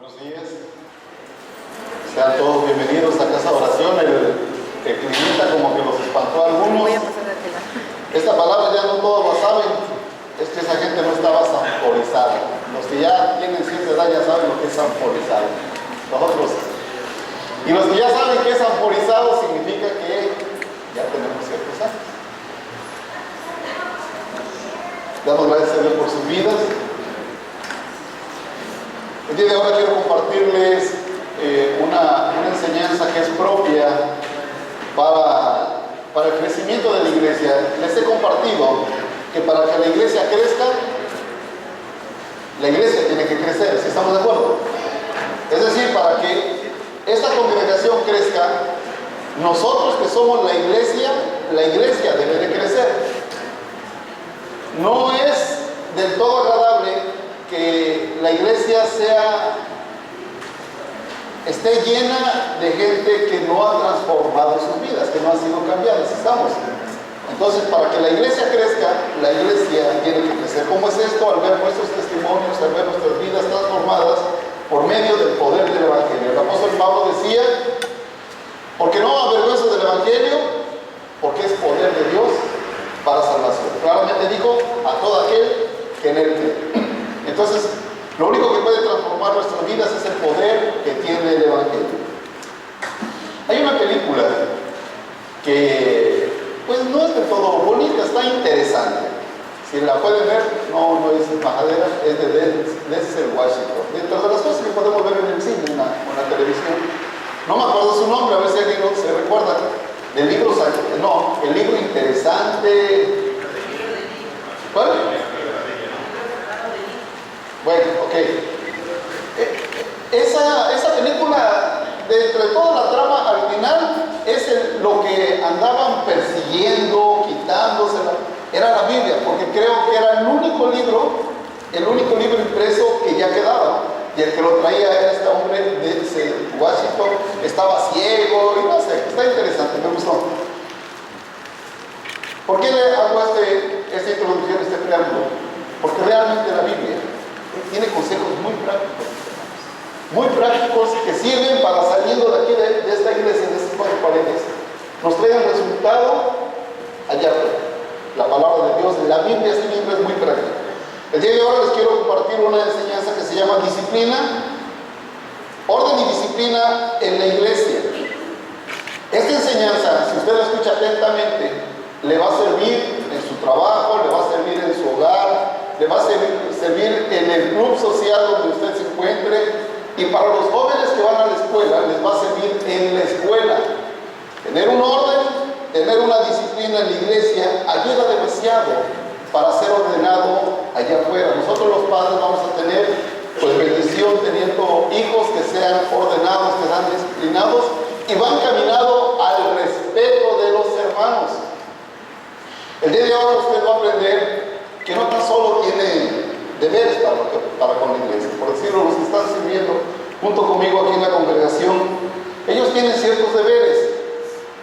Buenos días. Sean todos bienvenidos a Casa de Oración. El climita como que los espantó a algunos. Esta palabra ya no todos la saben. Es que esa gente no estaba sanforizada. Los que ya tienen cierta edad ya saben lo que es sanforizado. Nosotros. Y los que ya saben que es sanforizado significa que ya tenemos ciertos años. Damos gracias a Dios por sus vidas. El día de ahora quiero compartirles una enseñanza que es propia para el crecimiento de la iglesia. Les he compartido que para que la iglesia crezca, la iglesia tiene que crecer, ¿sí estamos de acuerdo? Es decir, para que esta congregación crezca, nosotros que somos la iglesia debe de crecer. No es del todo agradable que la iglesia esté llena de gente que no ha transformado sus vidas, que no han sido cambiadas. ¿Estamos? Entonces, para que la iglesia crezca, la iglesia tiene que crecer. ¿Cómo es esto? Al ver nuestros testimonios, al ver nuestras vidas transformadas por medio del poder del Evangelio. El apóstol Pablo decía, porque no me avergüenzo del Evangelio, porque es poder de Dios para salvación. Claramente dijo, a todo aquel que en él cree. Entonces, lo único que puede transformar nuestras vidas es el poder que tiene el Evangelio. Hay una película que, pues, no es del todo bonita, está interesante. Si la pueden ver, no es majadera, es de Denzel Washington. Dentro de las cosas que podemos ver en el cine, en la televisión. No me acuerdo su nombre, a ver si alguien se recuerda. El libro interesante. ¿Cuál? Bueno, ok. Esa película, dentro de toda la trama, al final es lo que andaban persiguiendo, quitándosela, era la Biblia, porque creo que era el único libro impreso que ya quedaba. Y el que lo traía era este hombre de Washington, estaba ciego, y no sé, está interesante, me gustó. ¿Por qué le hago esta introducción, este preámbulo? Porque realmente la Biblia tiene consejos muy prácticos que sirven para saliendo de aquí, de esta iglesia, de estas cuatro paredes, nos traigan resultado allá afuera. La palabra de Dios, la Biblia siempre es muy práctica. El día de hoy les quiero compartir una enseñanza que se llama disciplina, orden y disciplina en la iglesia. Esta enseñanza, si usted la escucha atentamente, le va a servir en su trabajo, le va a servir en su hogar, le va a servir en el club social donde usted se encuentre, y para los jóvenes que van a la escuela, les va a servir en la escuela. Tener un orden, tener una disciplina en la iglesia ayuda demasiado para ser ordenado allá afuera. Nosotros los padres vamos a tener pues bendición teniendo hijos que sean ordenados, que sean disciplinados y van caminando al respeto de los hermanos. El día de hoy usted va a aprender que no tan solo tiene deberes para con la iglesia, por decirlo, los que están sirviendo junto conmigo aquí en la congregación, ellos tienen ciertos deberes,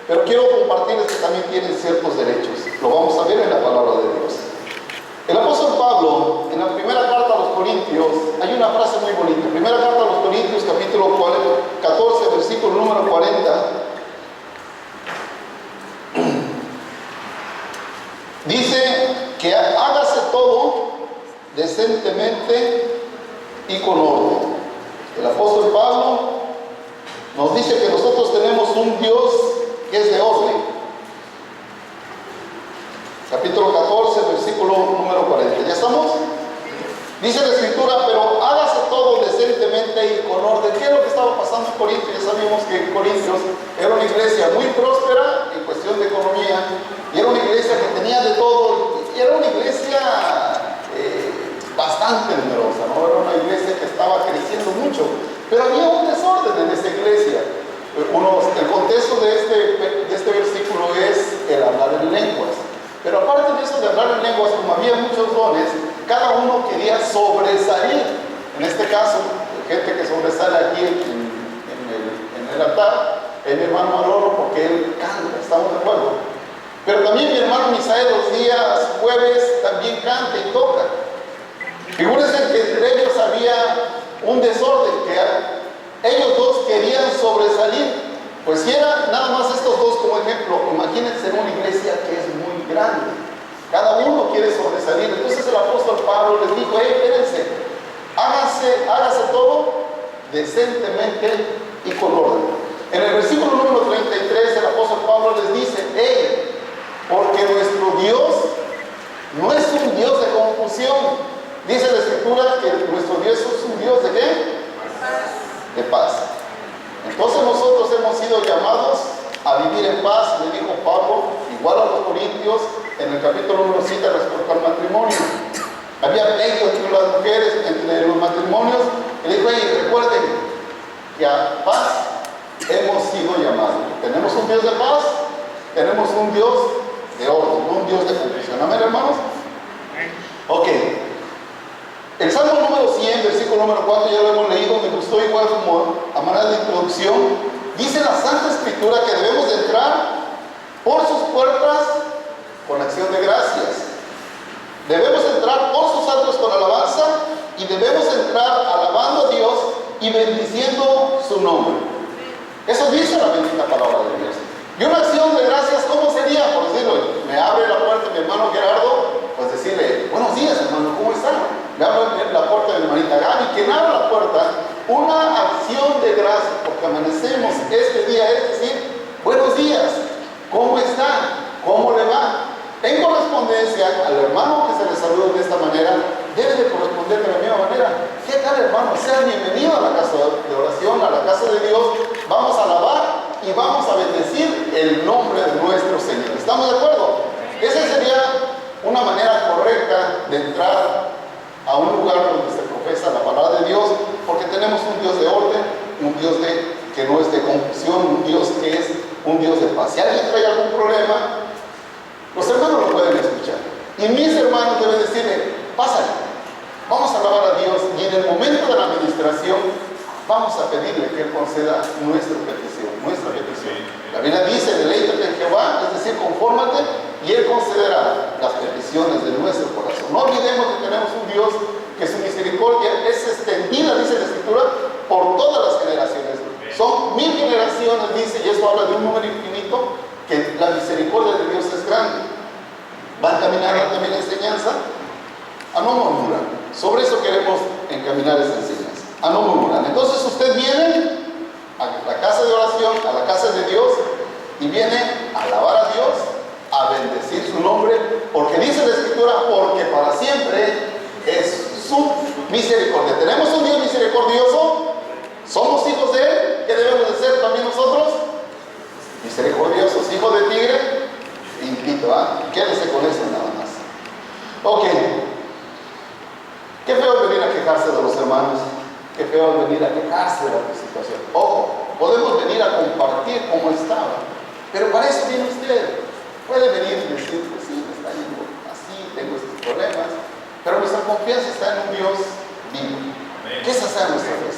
pero quiero compartirles que también tienen ciertos derechos. Lo vamos a ver en la palabra de Dios. El apóstol Pablo, en la primera carta a los Corintios, hay una frase muy bonita. Primera carta a los Corintios, capítulo 14, versículo número 40. Dice que hágase todo decentemente y con orden. El apóstol Pablo nos dice que nosotros tenemos un Dios que es de orden. Capítulo 14, versículo número 40. ¿Ya estamos? Dice la escritura, pero hágase todo decentemente y con orden. ¿Qué es lo que estaba pasando en Corinto? Ya sabíamos que Corintios era una iglesia muy próspera en cuestión de economía, y era una iglesia que tenía de todo, y era una iglesia bastante numerosa, ¿no? Era una iglesia que estaba creciendo mucho, pero había un desorden en esa iglesia. El contexto de este versículo es el hablar en lenguas. Pero aparte de eso de hablar en lenguas, como había muchos dones, cada uno quería sobresalir. En este caso, gente que sobresale aquí en el altar, es mi hermano Manolo, porque él canta, ¿estamos de acuerdo? Pero también mi hermano Misael los días jueves también canta y toca. Figúrense que entre ellos había un desorden, que ellos dos querían sobresalir. Pues si era nada más estos dos como ejemplo, imagínense en una iglesia que es muy grande. Cada uno quiere sobresalir. Entonces el apóstol Pablo les dijo, espérense, hágase todo decentemente y con orden. En el versículo número 33 el apóstol Pablo les dice, porque nuestro Dios no es un Dios de confusión. Dice la Escritura que nuestro Dios es un Dios de ¿qué? De paz. Entonces nosotros hemos sido llamados a vivir en paz, le dijo Pablo, igual a los Corintios, en el capítulo número 7 respecto al matrimonio. Había pleitos entre las mujeres, entre los matrimonios, y le dijo, recuerden que a paz hemos sido llamados. Tenemos un Dios de paz, tenemos un Dios de orden, no un Dios de confusión. Amén, hermanos. Ok. El Salmo número 100, versículo número 4, ya lo hemos leído, me gustó igual como a manera de introducción. Dice la Santa Escritura que debemos de entrar por sus puertas con acción de gracias. Debemos entrar por sus atrios con alabanza y debemos entrar alabando a Dios y bendiciendo su nombre. Eso dice la bendita palabra de Dios. Y una acción de gracias, ¿cómo sería? Por decirlo, me abre la puerta mi hermano Gerardo, pues decirle, buenos días hermano, ¿cómo están? Me abre la puerta de mi hermanita Gaby, quien abre la puerta, una acción de gracias, porque amanecemos este día, es decir, buenos días, ¿cómo están? ¿Cómo le va? En correspondencia al hermano que se le saluda de esta manera, debe de corresponder de la misma manera. ¿Qué tal, hermano? Sea bienvenido a la casa de oración, a la casa de Dios. Vamos a alabar y vamos a bendecir el nombre de nuestro Señor. ¿Estamos de acuerdo? Esa sería una manera correcta de entrar a un lugar donde se profesa la palabra de Dios, porque tenemos un Dios de orden, un Dios que no es de confusión, un Dios que es un Dios de paz. Si alguien trae algún problema, los hermanos lo pueden escuchar. Y mis hermanos deben decirle, pásale, vamos a alabar a Dios, y en el momento de la administración vamos a pedirle que Él conceda nuestra petición. La Biblia dice, deleítate en Jehová, es decir, confórmate, y Él concederá las peticiones de nuestro corazón. No olvidemos que tenemos un Dios que su misericordia es extendida, dice la Escritura, por todas las generaciones. Son 1000 generaciones, dice, y eso habla de un número infinito, que la misericordia de Dios es grande. ¿Va a encaminar también la enseñanza? A no murmurar. Sobre eso queremos encaminar esa enseñanza. A no murmurar. Entonces usted viene a la casa de oración, a la casa de Dios, y viene a alabar a Dios, a bendecir su nombre, porque dice la Escritura, porque para siempre es su misericordia. ¿Tenemos un Dios misericordioso? ¿Somos hijos de Él? ¿Qué debemos de ser también nosotros? Misericordiosos, hijos de tigre, limpito, quédese con eso nada más. Ok. Qué feo venir a quejarse de los hermanos. Qué feo venir a quejarse de la situación. Ojo, podemos venir a compartir cómo estaba, pero para eso viene usted. Puede venir y decir, pues sí, me está yendo así, tengo estos problemas, pero nuestra confianza está en un Dios vivo. ¿Qué es hacer nuestra fe?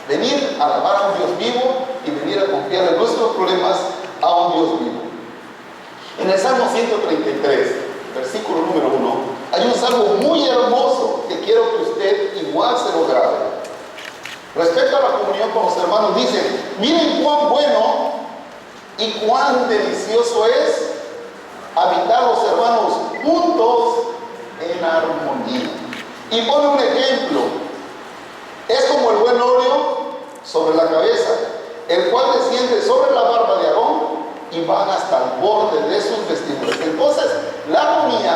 Venir a alabar a un Dios vivo y venir a confiar en nuestros problemas a un Dios vivo. En el Salmo 133, versículo número 1, hay un salmo muy hermoso que quiero que usted igual se lo grabe. Respecto a la comunión con los hermanos, dice, miren cuán bueno y cuán delicioso es habitar los hermanos juntos en armonía. Y pone un ejemplo. Es como el buen óleo sobre la cabeza, el cual desciende sobre la barba de Aarón y van hasta el borde de sus vestiduras. Entonces, la armonía,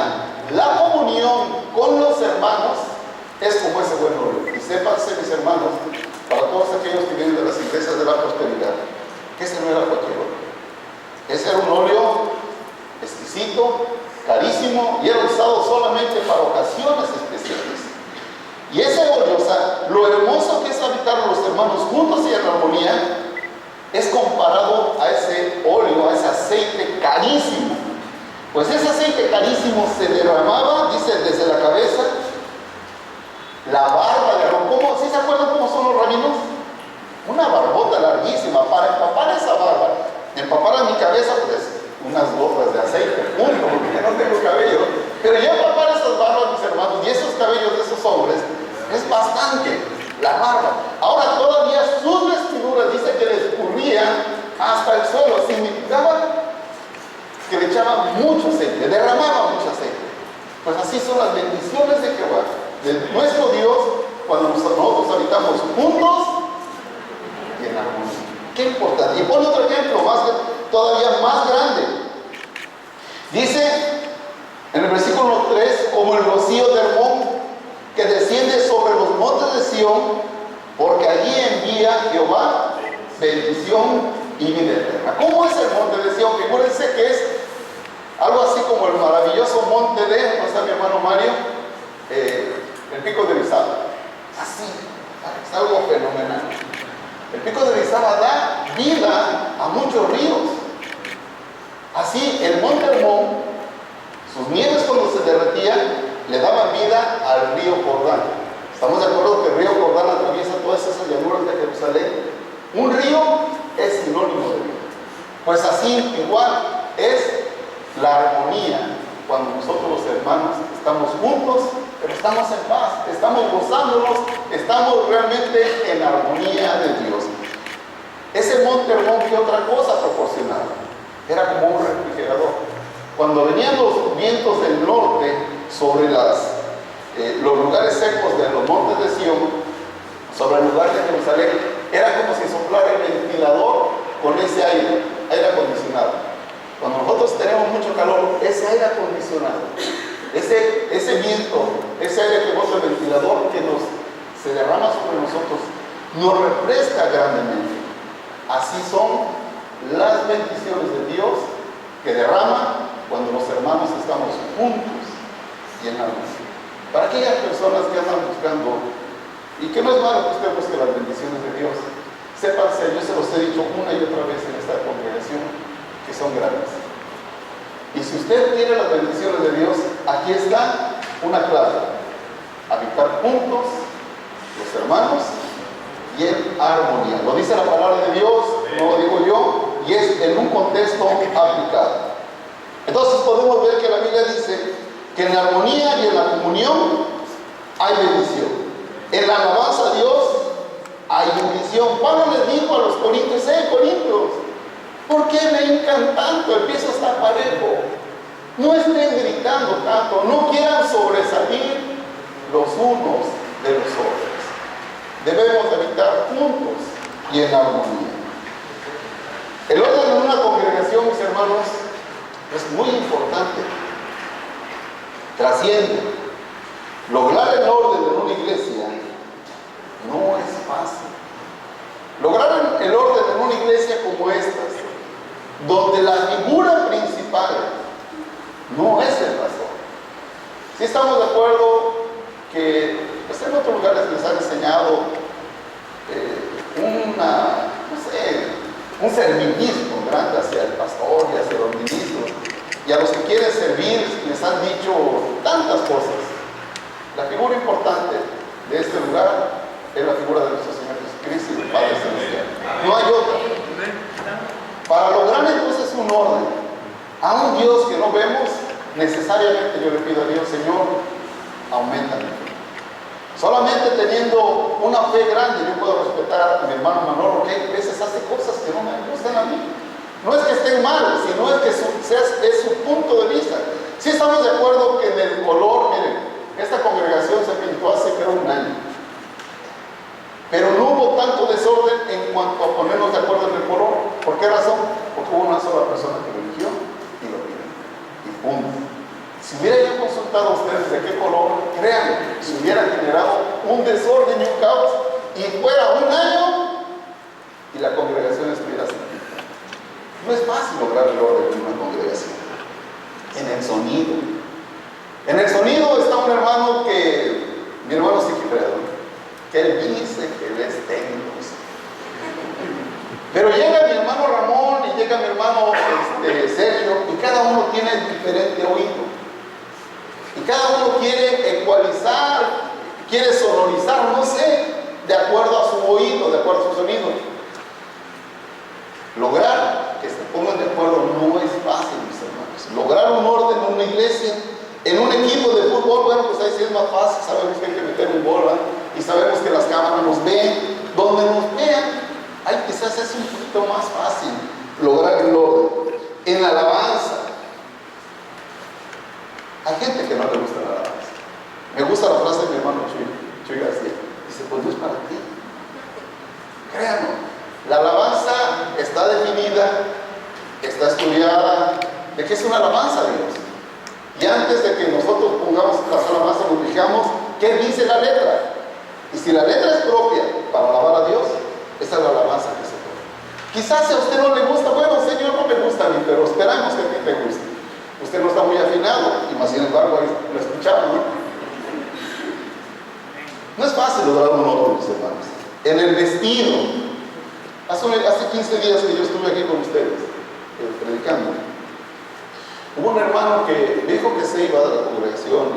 la comunión con los hermanos es como ese buen óleo. Y sépanse, mis hermanos, para todos aquellos que vienen de las iglesias de la prosperidad, que ese no era cualquier óleo. Ese era un óleo exquisito, carísimo, y era usado solamente para ocasiones especiales. Y ese óleo, o sea, lo hermoso que es habitar los hermanos juntos y en armonía, es comparado a ese óleo, a ese aceite carísimo. Pues ese aceite carísimo se derramaba, dice, desde la cabeza, la barba de Aarón. ¿Cómo? ¿Sí se acuerdan cómo son los rabinos? Una barbota larguísima. Para empapar esa barba, empapar a mi cabeza, pues unas gotas de aceite, punto, porque ya no tengo cabello. Pero ya empapar esas barbas, mis hermanos, y esos cabellos de esos hombres, es bastante. La barba echaba mucho aceite, derramaba mucho aceite. Pues así son las bendiciones de Jehová, de nuestro Dios, cuando nosotros habitamos juntos y en armonía. Qué importante. Y pone otro ejemplo todavía más grande. Dice en el versículo 3, como el rocío de Hermón que desciende sobre los montes de Sión, porque allí envía Jehová bendición y vida eterna. ¿Cómo es el monte de Sión? Figúrense que es algo así como el maravilloso monte de, ¿no está mi hermano Mario? El pico de Orizaba. Así, es algo fenomenal. El pico de Orizaba da vida a muchos ríos. Así, el monte Hermón, sus nieves cuando se derretían, le daban vida al río Jordán. Estamos de acuerdo que el río Jordán atraviesa todas esas llanuras de Jerusalén. Un río es sinónimo de vida. Pues así, igual, es la armonía cuando nosotros los hermanos estamos juntos, pero estamos en paz, estamos gozándonos, estamos realmente en armonía de Dios. Ese monte Hermón, ¿qué otra cosa proporcionaba? Era como un refrigerador. Cuando venían los vientos del norte sobre los lugares secos de los montes de Sión, sobre el lugar de Jerusalén, era como si soplara el ventilador con ese aire acondicionado. Cuando nosotros tenemos mucho calor, ese aire acondicionado, ese viento, ese aire que bota el ventilador que se derrama sobre nosotros, nos refresca grandemente. Así son las bendiciones de Dios que derrama cuando los hermanos estamos juntos y en armonía. Para aquellas personas que andan buscando, y que no es malo que usted busque las bendiciones de Dios, sépanse, yo se los he dicho una y otra vez en esta congregación, que son grandes. Y si usted quiere las bendiciones de Dios, aquí está una clave: habitar juntos los hermanos y en armonía. Lo dice la palabra de Dios, no lo digo yo, y es en un contexto aplicado. Entonces podemos ver que la Biblia dice que en la armonía y en la comunión hay bendición. En la alabanza a Dios hay bendición. Pablo les dijo a los corintios: Corintios, ¿por qué me hincan tanto? El piso está parejo. No estén gritando tanto, no quieran sobresalir los unos de los otros. Debemos habitar juntos y en armonía. El orden en una congregación, mis hermanos, es muy importante. Trasciende. Lograr el orden en una iglesia no es fácil. Lograr el orden en una iglesia como esta, donde la figura principal no es el pastor. Si estamos de acuerdo que pues en otros lugares les han enseñado un servilismo grande hacia el pastor y hacia los ministros, y a los que quieren servir les han dicho tantas cosas. La figura importante de este lugar es la figura de nuestro Señor Jesucristo y del Padre Celestial. No hay otra. Para lograr entonces un orden a un Dios que no vemos, necesariamente yo le pido a Dios: Señor, auméntame. Solamente teniendo una fe grande yo puedo respetar a mi hermano Manolo, porque a veces hace cosas que no me gustan a mí. No es que estén mal, sino es que es su punto de vista. Si estamos de acuerdo que en el color, miren, esta congregación se pintó hace creo un año, pero no hubo tanto desorden en cuanto a ponernos de acuerdo en el color. ¿Por qué razón? Porque hubo una sola persona que lo eligió y lo pidió. Y punto. Si hubiera yo consultado a ustedes de qué color, créanme, se hubiera generado un desorden y un caos, y fuera un año y la congregación estuviera sin pintar. No es fácil lograr el orden en una congregación. En el sonido. En el sonido está un hermano mi hermano Sigifredo, que él dice que él es técnico. Pero llega mi hermano Ramón y llega mi hermano Sergio, y cada uno tiene diferente oído. Y cada uno quiere ecualizar, quiere sonorizar, no sé, de acuerdo a su oído, de acuerdo a su sonido. Lograr que se pongan de acuerdo no es fácil, mis hermanos. Lograr un orden en una iglesia, en un equipo de fútbol, bueno, pues ahí sí es más fácil. Sabemos que hay que meter un gol, ¿verdad? Y sabemos que las cámaras nos ven. Donde nos vean, ahí quizás es un poquito más fácil lograr el orden. En la alabanza, Hay gente que no le gusta la alabanza. Me gusta la frase de mi hermano Chuy García. Dice, pues no es para ti. Créanlo. La alabanza está definida, está estudiada. ¿De qué es una alabanza a Dios? Y antes de que nosotros pongamos las alabanzas, nos fijamos qué dice la letra. Y si la letra es propia para alabar a Dios, esa es la alabanza que se pone. Quizás si a usted no le gusta, bueno, Señor, no me gusta a mí, pero esperamos que a ti te guste. Usted no está muy afinado, y más sin embargo ahí lo escuchamos, ¿no? No es fácil lograr un honor, mis hermanos. En el vestido. Hace 15 días que yo estuve aquí con ustedes, predicando. Hubo un hermano que me dijo que se iba de la congregación.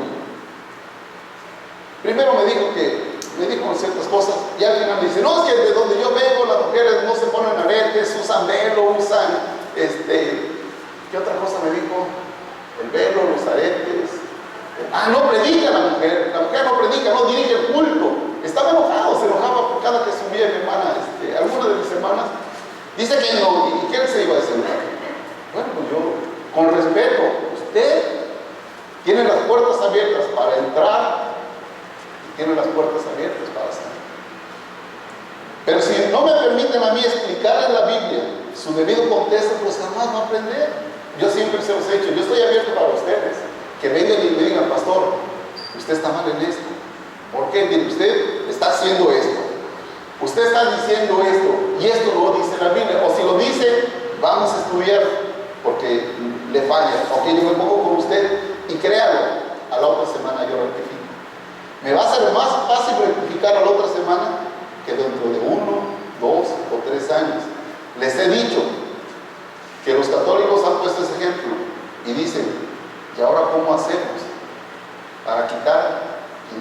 Primero me dijo ciertas cosas, y al final me dice, no, es que de donde yo vengo las mujeres no se ponen aretes, usan velo, ¿qué otra cosa me dijo? El velo, los aretes. No predica la mujer no predica, no dirige el culto. Estaba enojado, se enojaba por cada que subía mi hermana, alguna de mis hermanas. Dice que no, ¿y qué se iba a decir? Bueno, pues yo, con respeto, usted tiene las puertas abiertas para entrar y tiene las puertas abiertas para salir. Pero si no me permiten a mí explicar en la Biblia su debido contexto, pues jamás va a aprender. Yo siempre se los he dicho, yo estoy abierto para ustedes. Que vengan y me digan, pastor, usted está mal en esto. ¿Por qué? Mire, usted está haciendo esto. Usted está diciendo esto. Y esto no lo dice la Biblia. O si lo dice, vamos a estudiar. Porque le falla. Ok, yo me pongo con usted. Y créalo, a la otra semana yo rectifico. Me va a ser más fácil rectificar a la otra semana que dentro de 1, 2 o 3 años. Les he dicho que los católicos han puesto ese ejemplo. Y dicen, ¿y ahora cómo hacemos para quitar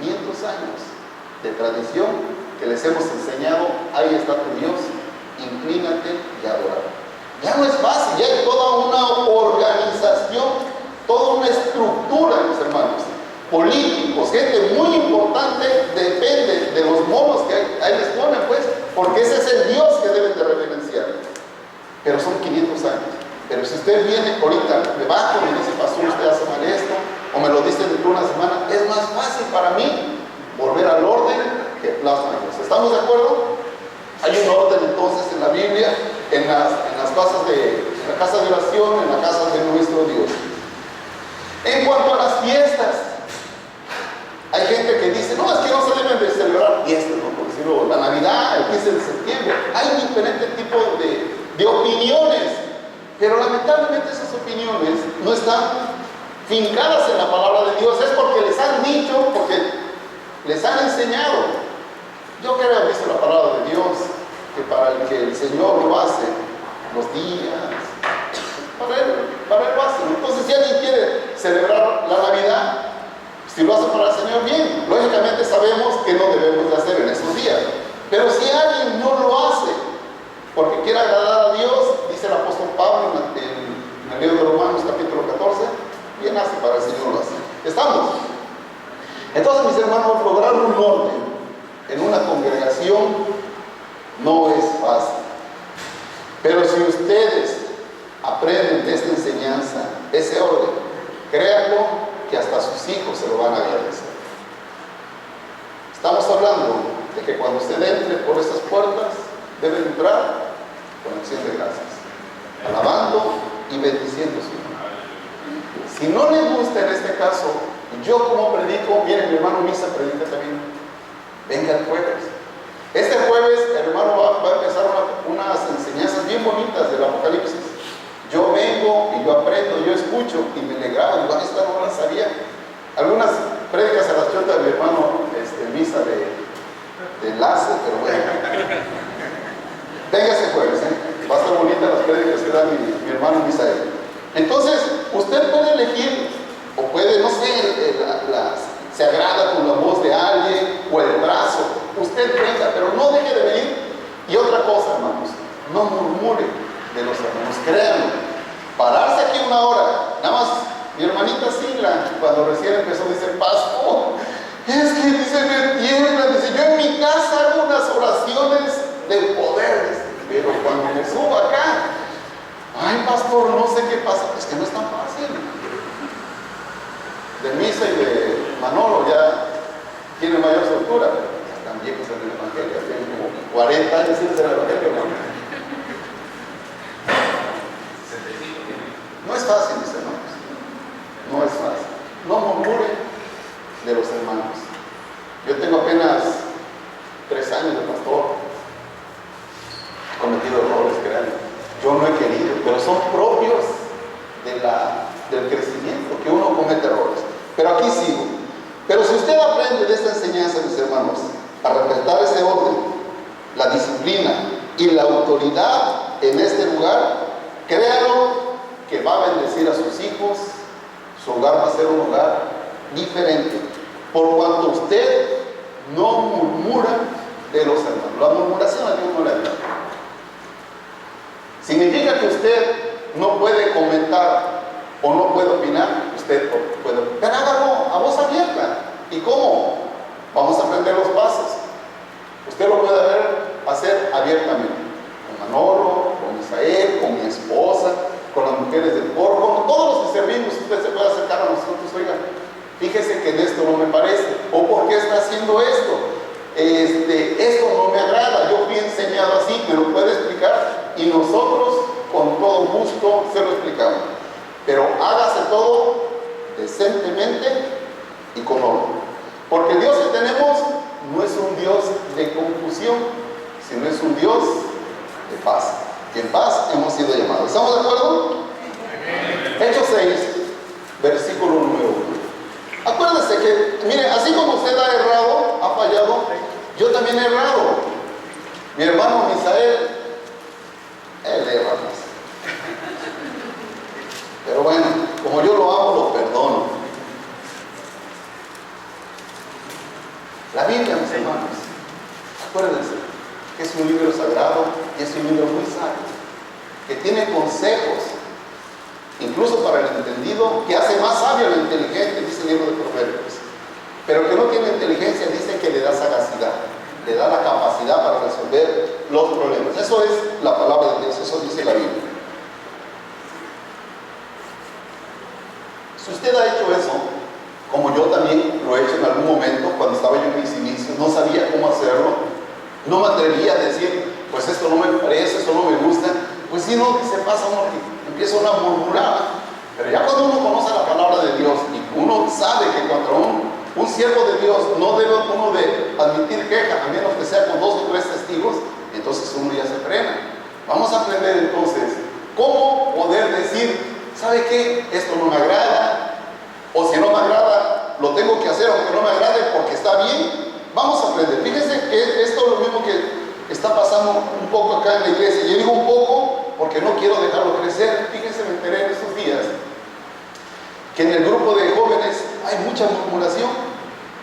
500 años de tradición que les hemos enseñado? Ahí está tu Dios, inclínate y adora. Ya no es fácil, ya hay toda una organización, toda una estructura, mis hermanos. Políticos, gente muy importante, depende de los monos que ahí les ponen, pues, porque ese es el Dios que deben de reverenciar. Pero son 500 años. Pero si usted viene ahorita, me bajo y me dice, pastor, usted hace mal esto, o me lo dice dentro de una semana, es más fácil para mí volver al orden que plasma Dios. ¿Estamos de acuerdo? Hay un orden entonces en la Biblia, en la casa de oración, en la casa de nuestro Dios. En cuanto a las fiestas, hay gente que dice, no, es que no se deben de celebrar fiestas, ¿no? Por decirlo, la Navidad, el 15 de septiembre. Hay diferentes tipos de opiniones. Pero lamentablemente esas opiniones no están fincadas en la palabra de Dios. Es porque les han dicho, porque les han enseñado. Yo creo que dice la palabra de Dios que para el que el Señor lo hace, los días, para él lo hace. Entonces, si alguien quiere celebrar la Navidad, si lo hace para el Señor, bien. Lógicamente sabemos que no debemos de hacer en esos días. Pero si alguien no lo hace porque quiere agradar a Dios, dice el apóstol Pablo en el libro de Romanos capítulo 14, bien hace para el Señor lo hace. ¿Estamos? Entonces, mis hermanos, lograr un orden en una congregación no es fácil. Pero si ustedes aprenden de esta enseñanza, ese orden, créanlo que hasta sus hijos se lo van a agradecer. Estamos hablando de que cuando usted entre por esas puertas, debe entrar con acción de gracias, alabando y bendiciendo su nombre. Si no le gusta en este caso, yo como predico, miren, mi hermano Misa predica también, venga el jueves. Este jueves el hermano va a empezar unas enseñanzas bien bonitas del Apocalipsis. Yo vengo y yo aprendo, yo escucho y me le grabo. Igual esta no la sabía. Algunas prédicas a las chotas de mi hermano Misa de enlace, pero bueno. Venga ese jueves, va a estar bonita las prédicas que da mi hermano Misael. Entonces, usted puede elegir, o puede, no sé, se agrada con la voz de alguien o el brazo. Usted venga, pero no deje de venir. Y otra cosa, hermanos, no murmure de los hermanos, créanme. Pararse aquí una hora, nada más, mi hermanita Sila, cuando recién empezó, dice, pastor, es que dice, me tiembla, dice, yo en mi casa hago unas oraciones de poder, pero cuando me subo acá, ay pastor, no sé qué pasa, es que no es tan fácil. de Misa y de Manolo ya tienen mayor soltura, pero están viejos en el Evangelio, tienen como 40 años sin ser el Evangelio, ¿no? No es fácil, mis hermanos, no es fácil. No murmuren de los hermanos. Yo tengo apenas 3 años de pastor, he cometido errores, créanme. Yo no he querido, pero son propios del crecimiento, que uno comete errores. Pero aquí sigo. Pero si usted aprende de esta enseñanza, mis hermanos, a respetar ese orden, la disciplina y la autoridad en este lugar, créalo que va a bendecir a sus hijos, su hogar va a ser un hogar diferente, por cuanto usted no murmura de los hermanos. La murmuración a Dios no le agrada. Significa que usted no puede comentar o no puede opinar. Usted puede, pero hágalo a voz abierta. ¿Y cómo? Vamos a aprender los pasos. Usted lo puede hacer abiertamente, con Manolo, con Isael, con mi esposa, con las mujeres del coro, con todos los que servimos. Usted se puede acercar a nosotros. Oiga, fíjese que en esto no me parece, o por qué está haciendo esto. Esto no me agrada, yo fui enseñado así, me lo puede explicar, y nosotros con todo gusto se lo explicamos. Pero hágase todo decentemente y con orden, porque el Dios que tenemos no es un Dios de confusión, sino es un Dios de paz, y en paz hemos sido llamados. ¿Estamos de acuerdo? Hechos 6, versículo número 1. Acuérdese que, mire, así como usted ha errado, ha fallado, yo también he errado. Mi hermano Misael, él erra más. Pero bueno, como yo lo amo, lo perdono. La Biblia, mis hermanos, acuérdense que es un libro sagrado y es un libro muy sabio, que tiene consejos, incluso para el entendido, que hace más sabio al inteligente, dice el libro de Proverbios. Pero el que no tiene inteligencia dice que le da sagacidad, le da la capacidad para resolver los problemas. Eso es la palabra de Dios, eso dice la Biblia. Si usted ha hecho eso, como yo también lo he hecho en algún momento, cuando estaba yo en mis inicios, no sabía cómo hacerlo, no me atrevía a decir, pues esto no me parece, esto no me gusta, pues si no, se pasa uno que empieza una murmurada. Pero ya cuando uno conoce la palabra de Dios y uno sabe que contra un siervo de Dios no debe uno de admitir queja, a menos que sea con 2 o 3 testigos, entonces uno ya se frena. Vamos a aprender entonces cómo poder decir, ¿sabe qué? Esto no me agrada, o si no me agrada, lo tengo que hacer aunque no me agrade porque está bien. Vamos a aprender. Fíjense que esto es lo mismo que está pasando un poco acá en la iglesia. Yo digo un poco porque no quiero dejarlo crecer. Fíjense, me enteré en estos días que en el grupo de jóvenes hay mucha murmuración,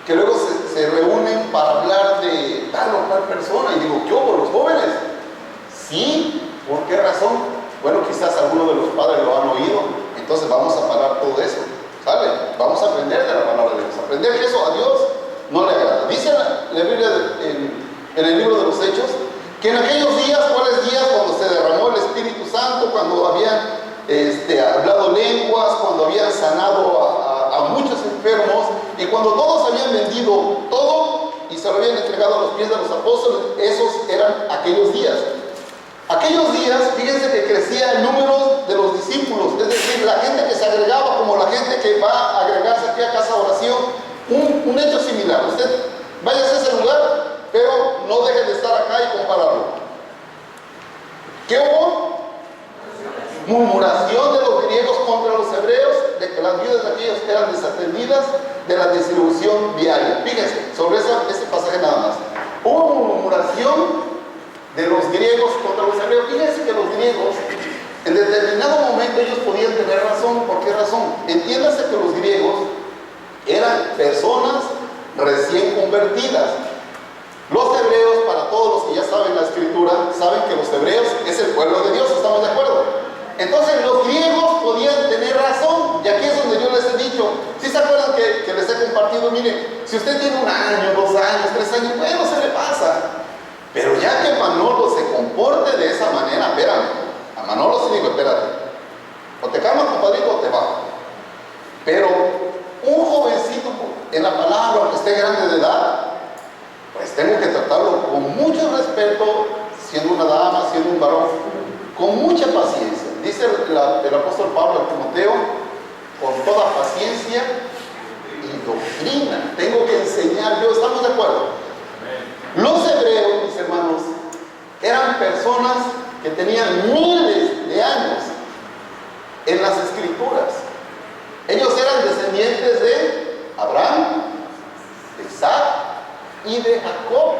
que luego se reúnen para hablar de tal o tal persona. Y digo, ¿qué hubo, los jóvenes? Sí, ¿por qué razón? Bueno, quizás algunos de los padres lo han oído, entonces vamos a parar todo eso, ¿sale? Vamos a aprender de la palabra de Dios, aprender que eso a Dios no le agrada. Dice la Biblia en el libro de los Hechos, que en aquellos días, ¿cuáles días? Cuando se derramó el Espíritu Santo, cuando habían hablado lenguas, cuando habían sanado a muchos enfermos, y cuando todos habían vendido todo y se lo habían entregado a los pies de los apóstoles. Esos eran aquellos días. Aquellos días, fíjense que crecía el número de los discípulos, es decir, la gente que se agregaba, como la gente que va a agregarse aquí a casa de oración. Un hecho similar. Usted vaya a ese lugar, pero no deje de estar acá y compararlo. ¿Qué hubo? Murmuración de los griegos contra los hebreos, de que las viudas de aquellos eran desatendidas de la distribución diaria. Fíjense, sobre ese pasaje nada más. Hubo murmuración de los griegos contra los hebreos. Fíjense que los griegos, en determinado momento ellos podían tener razón. ¿Por qué razón? Entiéndase que los griegos eran personas recién convertidas. Los hebreos, para todos los que ya saben la escritura, saben que los hebreos es el pueblo de Dios, ¿estamos de acuerdo? Entonces los griegos podían tener razón, y aquí es donde yo les he dicho, ¿sí se acuerdan que les he compartido? Miren, si usted tiene 1 año, 2 años, 3 años, bueno, se le pasa. Pero ya que Manolo se comporte de esa manera, espérame, a Manolo sí digo, espérate, o te calmas, compadrito, o te bajo. Pero un con mucha paciencia. Dice el apóstol Pablo a Timoteo, con toda paciencia y doctrina. Tengo que enseñar yo, ¿estamos de acuerdo? Los hebreos, mis hermanos, eran personas que tenían miles de años en las escrituras. Ellos eran descendientes de Abraham, de Isaac y de Jacob.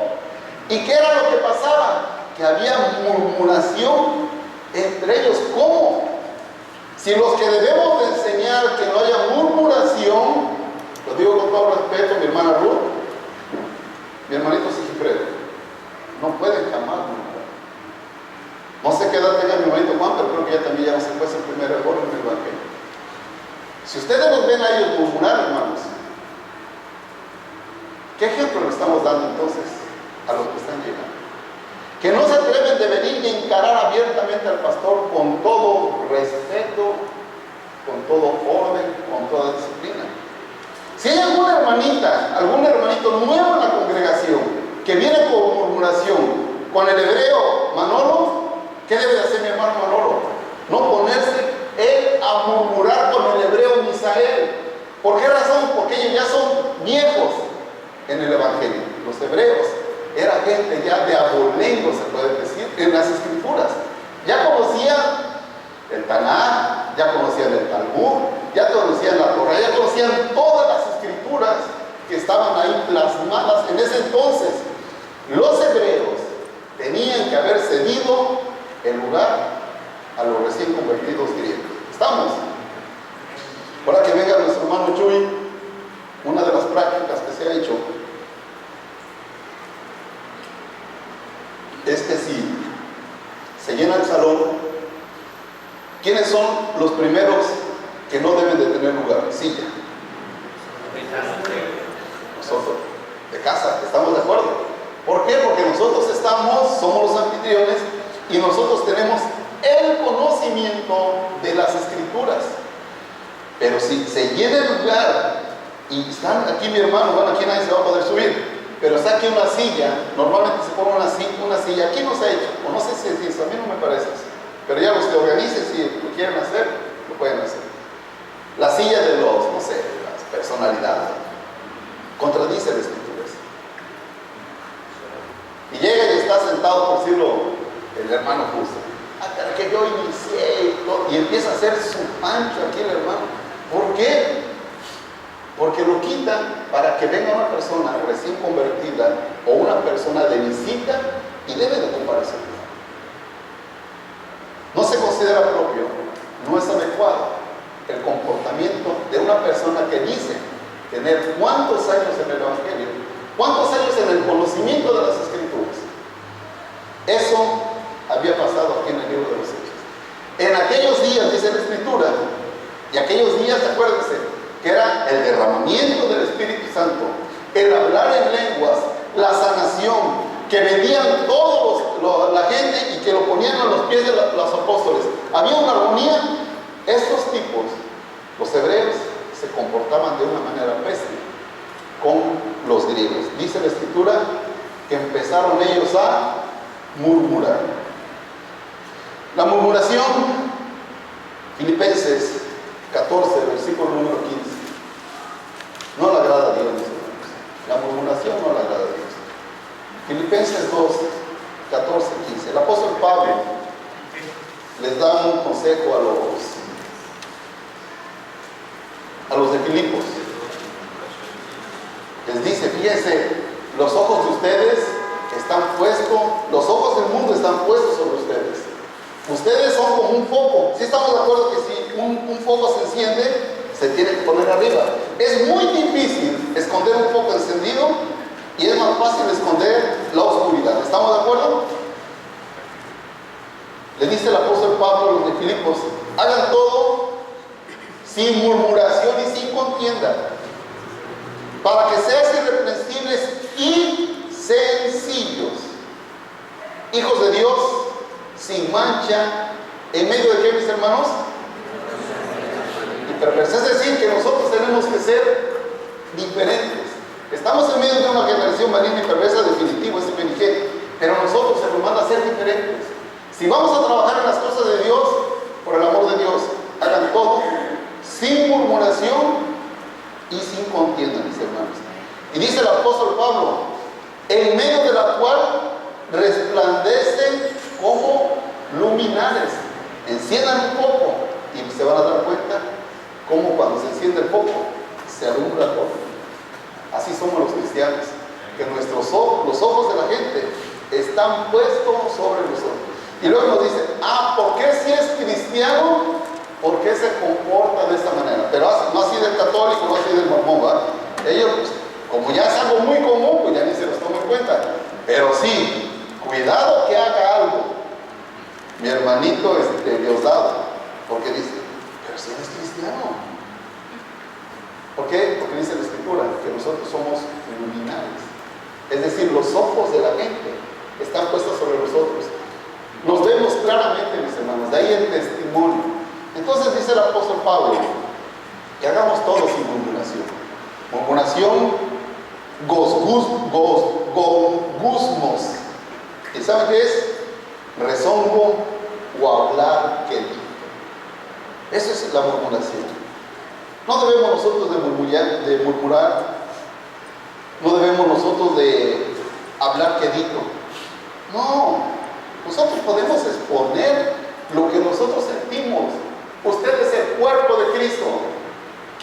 ¿Y qué era lo que pasaba? Que había murmuración entre ellos. ¿Cómo? Si los que debemos de enseñar que no haya murmuración, lo digo con todo respeto, mi hermana Ruth, mi hermanito Sigifredo, no pueden jamás murmurar. No sé qué edad tenga mi hermanito Juan, pero creo que ya también ya no se fue el primer error en el evangelio. Si ustedes los ven a ellos murmurar, hermanos, ¿qué ejemplo le estamos dando entonces a los que están llegando? Que no se atreven de venir y encarar abiertamente al pastor con todo respeto, con todo orden, con toda disciplina. Si hay alguna hermanita, algún hermanito nuevo en la congregación que viene con murmuración con el hebreo Manolo, ¿qué debe de hacer mi hermano Manolo? No ponerse él a murmurar con el hebreo Misael. ¿Por qué razón? Porque ellos ya son viejos en el evangelio. Los hebreos era gente ya de abolengo, se puede decir, en las escrituras. Ya conocían el Tanaj, ya conocían el Talmud, ya conocían la Torah, ya conocían todas las escrituras que estaban ahí plasmadas en ese entonces. Los hebreos tenían que haber cedido el lugar a los recién convertidos griegos. ¿Estamos? Ahora que venga nuestro hermano Chuy, una de las prácticas que se ha hecho es que si se llena el salón, ¿quiénes son los primeros que no deben de tener lugar? Silla. Nosotros, de casa, ¿estamos de acuerdo? ¿Por qué? Porque nosotros somos los anfitriones y nosotros tenemos el conocimiento de las escrituras. Pero si se llena el lugar y están aquí mi hermano, bueno, aquí nadie se va a poder subir, pero está aquí una silla, normalmente se pone una silla, aquí no se ha hecho, o no sé si es eso, a mí no me parece eso, pero ya los que organicen, si lo quieren hacer, lo pueden hacer. La silla de los, no sé, las personalidades, contradice la escritura. Y llega y está sentado, por decirlo, el hermano justo. Hasta que yo inicié y empieza a hacer su pancho aquí el hermano. ¿Por qué? Porque lo quitan para que venga una persona recién convertida o una persona de visita y debe de comparecer. No se considera propio, no es adecuado el comportamiento de una persona que dice tener cuántos años en el evangelio, cuántos años en el conocimiento de las escrituras. Eso había pasado aquí en el libro de los Hechos. En aquellos días, dice la escritura, y aquellos días, acuérdense, que era el derramamiento del Espíritu Santo, el hablar en lenguas, la sanación, que venían todos la gente y que lo ponían a los pies de los apóstoles. Había una armonía. Estos tipos, los hebreos, se comportaban de una manera pésima con los griegos. Dice la escritura que empezaron ellos a murmurar. La murmuración, Filipenses 14, versículo número 15, no le agrada a Dios, mis hermanos. La murmuración no le agrada a Dios. Filipenses 2, 14, 15. El apóstol Pablo les da un consejo a los de Filipos. Les dice, fíjense, los ojos de ustedes están puestos, los ojos del mundo están puestos sobre ustedes. Ustedes son como un foco. ¿Sí estamos de acuerdo que si un foco se enciende, se tiene que poner arriba? Es muy difícil esconder un foco encendido y es más fácil esconder la oscuridad. ¿Estamos de acuerdo? Le dice el apóstol Pablo a los de Filipos, hagan todo sin murmuración y sin contienda, para que sean irreprensibles y sencillos, hijos de Dios, sin mancha, en medio de qué, mis hermanos, y perversos. Es decir, que nosotros tenemos que ser diferentes. Estamos en medio de una generación maligna y perversa, definitivo, es primigenia, pero nosotros se nos manda a ser diferentes. Si vamos a trabajar en las cosas sin murmuración y sin contienda, mis hermanos. Y dice el apóstol Pablo, en medio de la cual resplandecen como luminares. Enciendan un foco y se van a dar cuenta cómo cuando se enciende el foco se alumbra todo. Así somos los cristianos, que nuestros ojos, los ojos de la gente, están puestos sobre nosotros. Y luego nos dice, ¿por qué si es cristiano? ¿Por qué se comporta de esta manera? Pero no así del católico, no así del mormón, ¿verdad? Ellos, pues, como ya es algo muy común, pues ya ni se los toma en cuenta. Pero sí, cuidado que haga algo mi hermanito Diosdado, porque dice, pero si eres cristiano. ¿Por qué? Porque dice la Escritura que nosotros somos luminares. Es decir, los ojos de la gente están puestos sobre nosotros. Nos vemos claramente, mis hermanos, de ahí el testimonio. Entonces dice el apóstol Pablo, que hagamos todo sin murmuración. Murmuración, gozgusmos. ¿Y saben qué es? Rezongo o hablar que dijo. Eso es la murmuración. No debemos nosotros de murmurar, no debemos nosotros de hablar que dijo. No, nosotros podemos exponer lo que nosotros sentimos. Usted es el cuerpo de Cristo.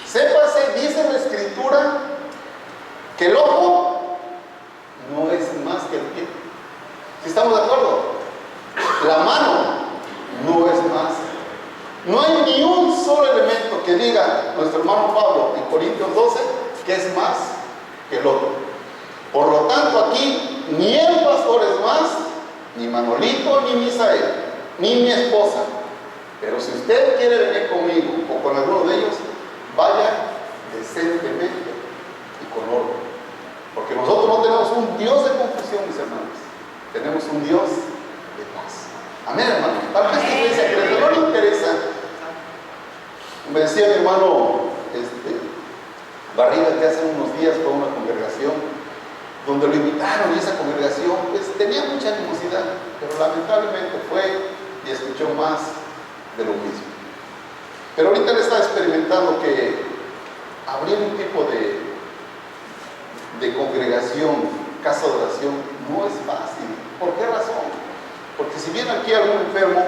Sépase, dice la Escritura, que el ojo no es más que el pie. ¿Sí estamos de acuerdo? La mano no es más. No hay ni un solo elemento que diga nuestro hermano Pablo en Corintios 12 que es más que el otro. Por lo tanto, aquí ni el pastor es más, ni Manolito, ni Misael, ni mi esposa. Pero si usted quiere venir conmigo o con alguno de ellos, vaya decentemente y con orden. Porque nosotros no tenemos un Dios de confusión, mis hermanos. Tenemos un Dios de paz. Amén, hermano. Para esta iglesia que no le interesa, me decía mi hermano Barriga que hace unos días fue a una congregación donde lo invitaron, y esa congregación pues tenía mucha animosidad, pero lamentablemente fue y escuchó más de lo mismo. Pero ahorita él está experimentando que abrir un tipo de congregación, casa de oración, no es fácil. ¿Por qué razón? Porque si viene aquí algún enfermo,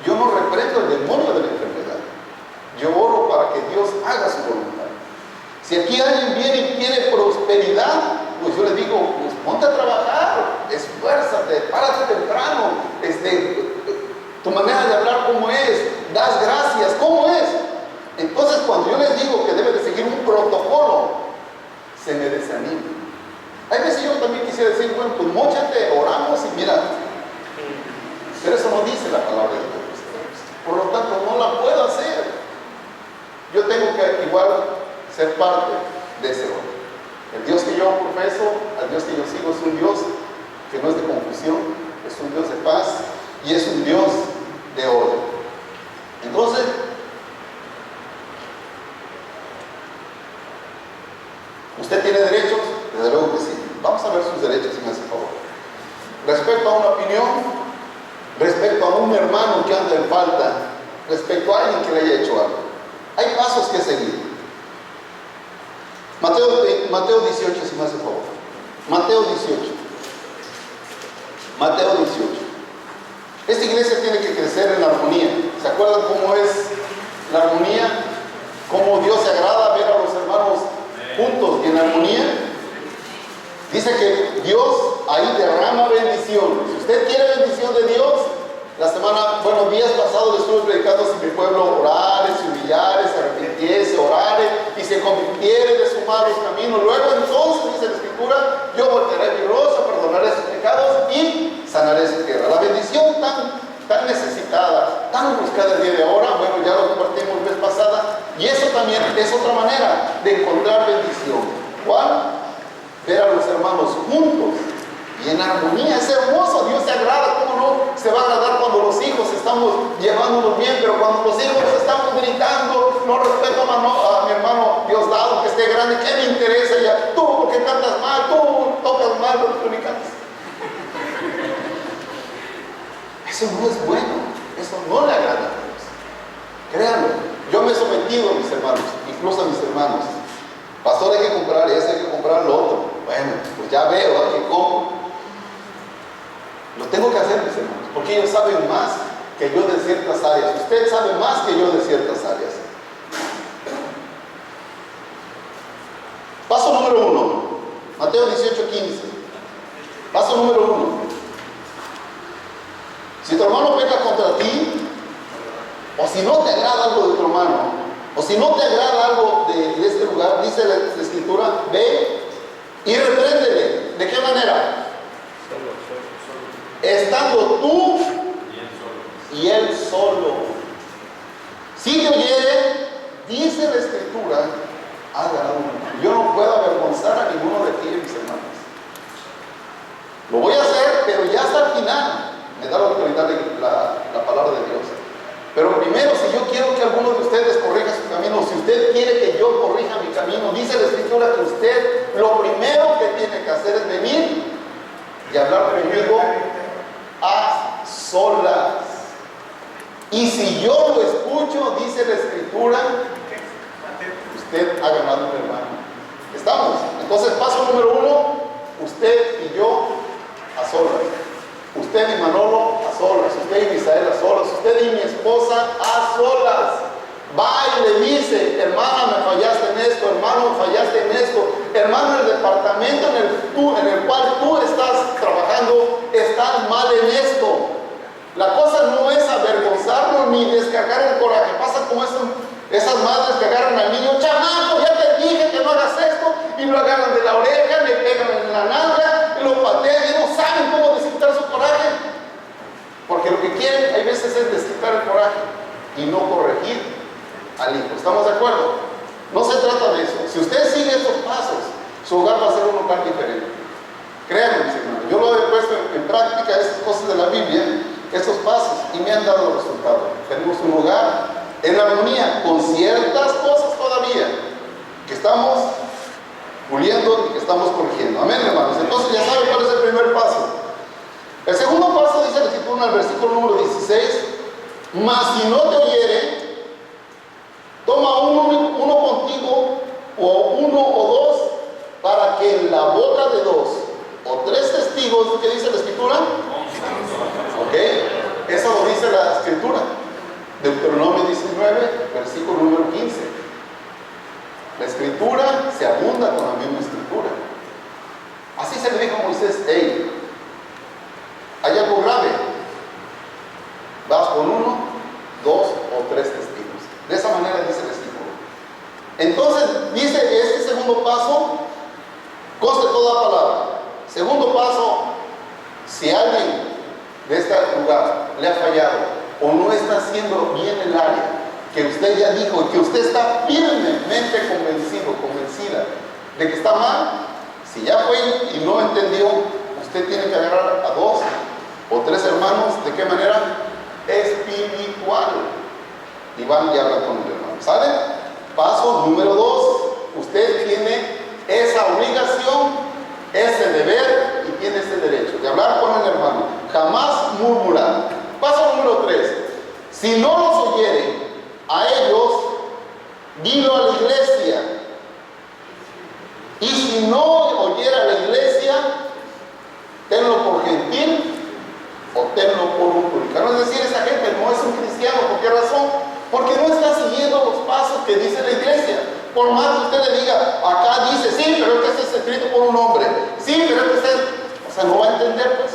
yo no reprendo el demonio de la enfermedad. Yo oro para que Dios haga su voluntad. Si aquí alguien viene y tiene prosperidad, pues yo le digo, pues ponte a trabajar, esfuérzate, párate temprano, tu manera de hablar cómo es, das gracias, ¿cómo es? Entonces cuando yo les digo que debe de seguir un protocolo, se me desanima. Hay veces yo también quisiera decir, bueno, pues móchate, oramos y mira. Pero eso no dice la palabra de Dios. Por lo tanto, no la puedo hacer. Yo tengo que igual ser parte de ese orden. El Dios que yo profeso, al Dios que yo sigo, es un Dios que no es de confusión, es un Dios de paz y es un Dios de orden. Entonces, ¿usted tiene derechos? Desde luego que sí. Vamos a ver sus derechos, si me hace favor. Respecto a una opinión, respecto a un hermano que anda en falta, respecto a alguien que le haya hecho algo, hay pasos que seguir. Mateo 18, si me hace favor. Mateo 18. Mateo 18. Esta iglesia tiene que crecer en armonía. ¿Se acuerdan cómo es la armonía? ¿Cómo Dios se agrada ver a los hermanos juntos y en armonía? Dice que Dios ahí derrama bendición. Si usted quiere bendición de Dios, días pasados le estuve predicando: si mi pueblo orare, se humillare, se arrepintiese, orare y se convirtiere de sus malos caminos, luego entonces, dice la Escritura, yo voltearé mi rostro, perdonaré sus pecados y sanaré su tierra. La bendición tan necesitada, tan buscada el día de ahora, bueno, ya lo compartimos la vez pasada, y eso también es otra manera de encontrar bendición. ¿Cuál? Ver a los hermanos juntos y en armonía. Es hermoso, Dios se agrada. ¿Cómo no se va a agradar cuando los hijos estamos llevándonos bien? Pero cuando los hijos estamos gritando: no respeto a mi hermano Diosdado, que esté grande, ¿qué me interesa ya? Tú porque cantas mal, tú tocas mal, pero tú ni cantas. Eso no es bueno, eso no le agrada a Dios. Créanlo, yo me he sometido, mis hermanos, incluso a mis hermanos. Pastor, hay que comprar ese, hay que comprar lo otro. Bueno, pues ya veo, hay que compro. Lo tengo que hacer, mis hermanos, porque ellos saben más que yo de ciertas áreas. Usted sabe más que yo de ciertas áreas. Paso número 1, Mateo 18:15. Paso número 1. Si tu hermano peca contra ti, o si no te agrada algo de tu hermano, o si no te agrada algo de este lugar, dice la Escritura, ve y repréndele. ¿De qué manera? Estando tú y él solo. Si te oyere, dice la Escritura, hágalo. Yo no puedo avergonzar a ninguno de ti, mis hermanos. Lo voy a hacer, pero ya hasta el final me da la autoridad de la palabra de Dios. Pero primero, si yo quiero que alguno de ustedes corrija su camino, si usted quiere que yo corrija mi camino, dice la Escritura que usted lo primero que tiene que hacer es venir y hablar conmigo a solas. Y si yo lo escucho, dice la Escritura, usted ha ganado un hermano. ¿Estamos? Entonces, paso número 1, usted y yo a solas. Usted y Manolo a solas. Usted y Misael a solas. Usted y mi esposa a solas. Va y le dice, hermana, me fallaste en esto, hermano, me fallaste en esto, hermano, el departamento en el cual tú estás trabajando está mal en esto. La cosa no es avergonzarnos ni descargar el coraje. Pasa como esas madres que agarran al niño, chamaco, ya te dije que no hagas esto, y lo agarran de la oreja, le pegan en la nalga, y lo patean y no saben cómo desquitar su coraje. Porque lo que quieren hay veces es desquitar el coraje y no corregir al hijo. ¿Estamos de acuerdo? No se trata de eso. Si usted sigue estos pasos, su hogar va a ser un lugar diferente. Créanme, mis hermanos, yo lo he puesto en práctica, estas cosas de la Biblia, estos pasos, y me han dado resultados. Tenemos un hogar en armonía, con ciertas cosas todavía que estamos puliendo y que estamos corrigiendo. Amén, hermanos. Entonces ya saben cuál es el primer paso. El segundo paso dice la Escritura en el versículo número 16: mas si no te oyere, toma uno contigo, o uno o dos, para que en la boca de 2 o 3 testigos, ¿qué dice la Escritura? Ok, eso lo dice la Escritura. Deuteronomio 19, versículo número 15. La Escritura se abunda con la misma Escritura. Así se le dijo a Moisés: hey, hay algo grave, vas con 1, 2 o 3 testigos. De esa manera dice la Escritura. Entonces dice este segundo paso, conste toda palabra. Segundo paso, si alguien de este lugar le ha fallado o no está haciendo bien el área que usted ya dijo y que usted está firmemente convencida de que está mal, si ya fue y no entendió, usted tiene que agarrar a 2 o 3 hermanos. ¿De qué manera? Espiritual. Y van y hablan con el hermano. ¿Sale? Paso número 2. Usted tiene esa obligación, ese deber y tiene ese derecho de hablar con el hermano. Jamás murmurar. Paso número 3. Si no los oyere a ellos, dilo a la iglesia. Y si no oyera a la iglesia, tenlo por gentil o tenlo por un publicano. Es decir, esa gente no es un cristiano. ¿Por qué razón? Porque no está siguiendo los pasos que dice la iglesia. Por más que usted le diga, acá dice, sí, pero este es escrito por un hombre. Sí, pero este es... O sea, no va a entender, pues.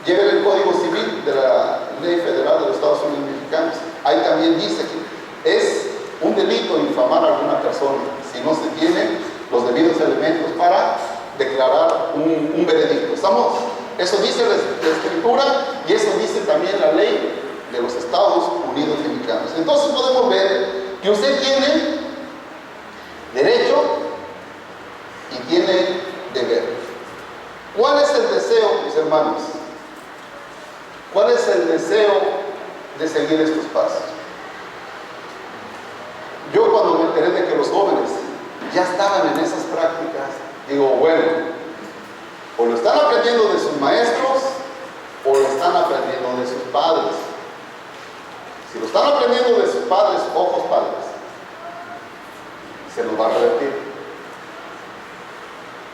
Lleven el Código Civil de la Ley Federal de los Estados Unidos Mexicanos. Ahí también dice que es un delito infamar a alguna persona si no se tienen los debidos elementos para declarar un veredicto. ¿Estamos? Eso dice la Escritura y eso dice también la ley de los Estados Unidos Mexicanos. Entonces podemos ver que usted tiene derecho y tiene deber. ¿Cuál es el deseo, mis hermanos? ¿Cuál es el deseo de seguir estos pasos? Yo cuando me enteré de que los jóvenes ya estaban en esas prácticas, digo, bueno, o lo están aprendiendo de sus maestros o lo están aprendiendo de sus padres. Si lo están aprendiendo de sus padres, ojos padres, se los va a revertir.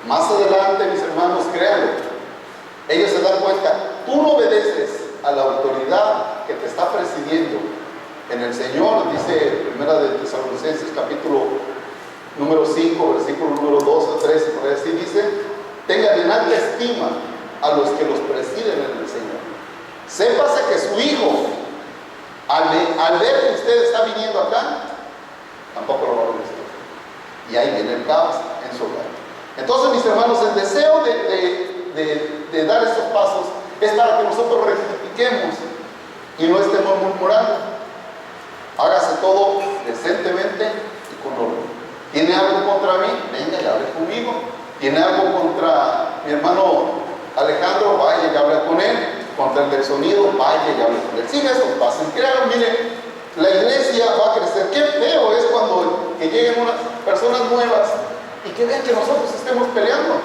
Más adelante, mis hermanos, créanlo, ellos se dan cuenta, tú no obedeces a la autoridad que te está presidiendo en el Señor, dice Primera de Tesalonicenses, capítulo número 5, versículo número 12 o 13, por ahí así dice, tengan en alta estima a los que los presiden en el Señor. Sépase que su hijo, al ver que usted está viniendo acá, tampoco lo va a obedecer. Y ahí viene el caos en su hogar. Entonces, mis hermanos, el deseo de dar estos pasos es para que nosotros rectifiquemos y no estemos murmurando. Hágase todo decentemente y con orden. ¿Tiene algo contra mí? Venga y hable conmigo. ¿Tiene algo contra mi hermano Alejandro? Vaya y hable con él. Contra el del sonido, vaya y hable con él. Siga estos pasos. Créanlo, mire, la iglesia va a crecer. Qué feo es cuando que lleguen unas personas nuevas y que vean que nosotros estemos peleando.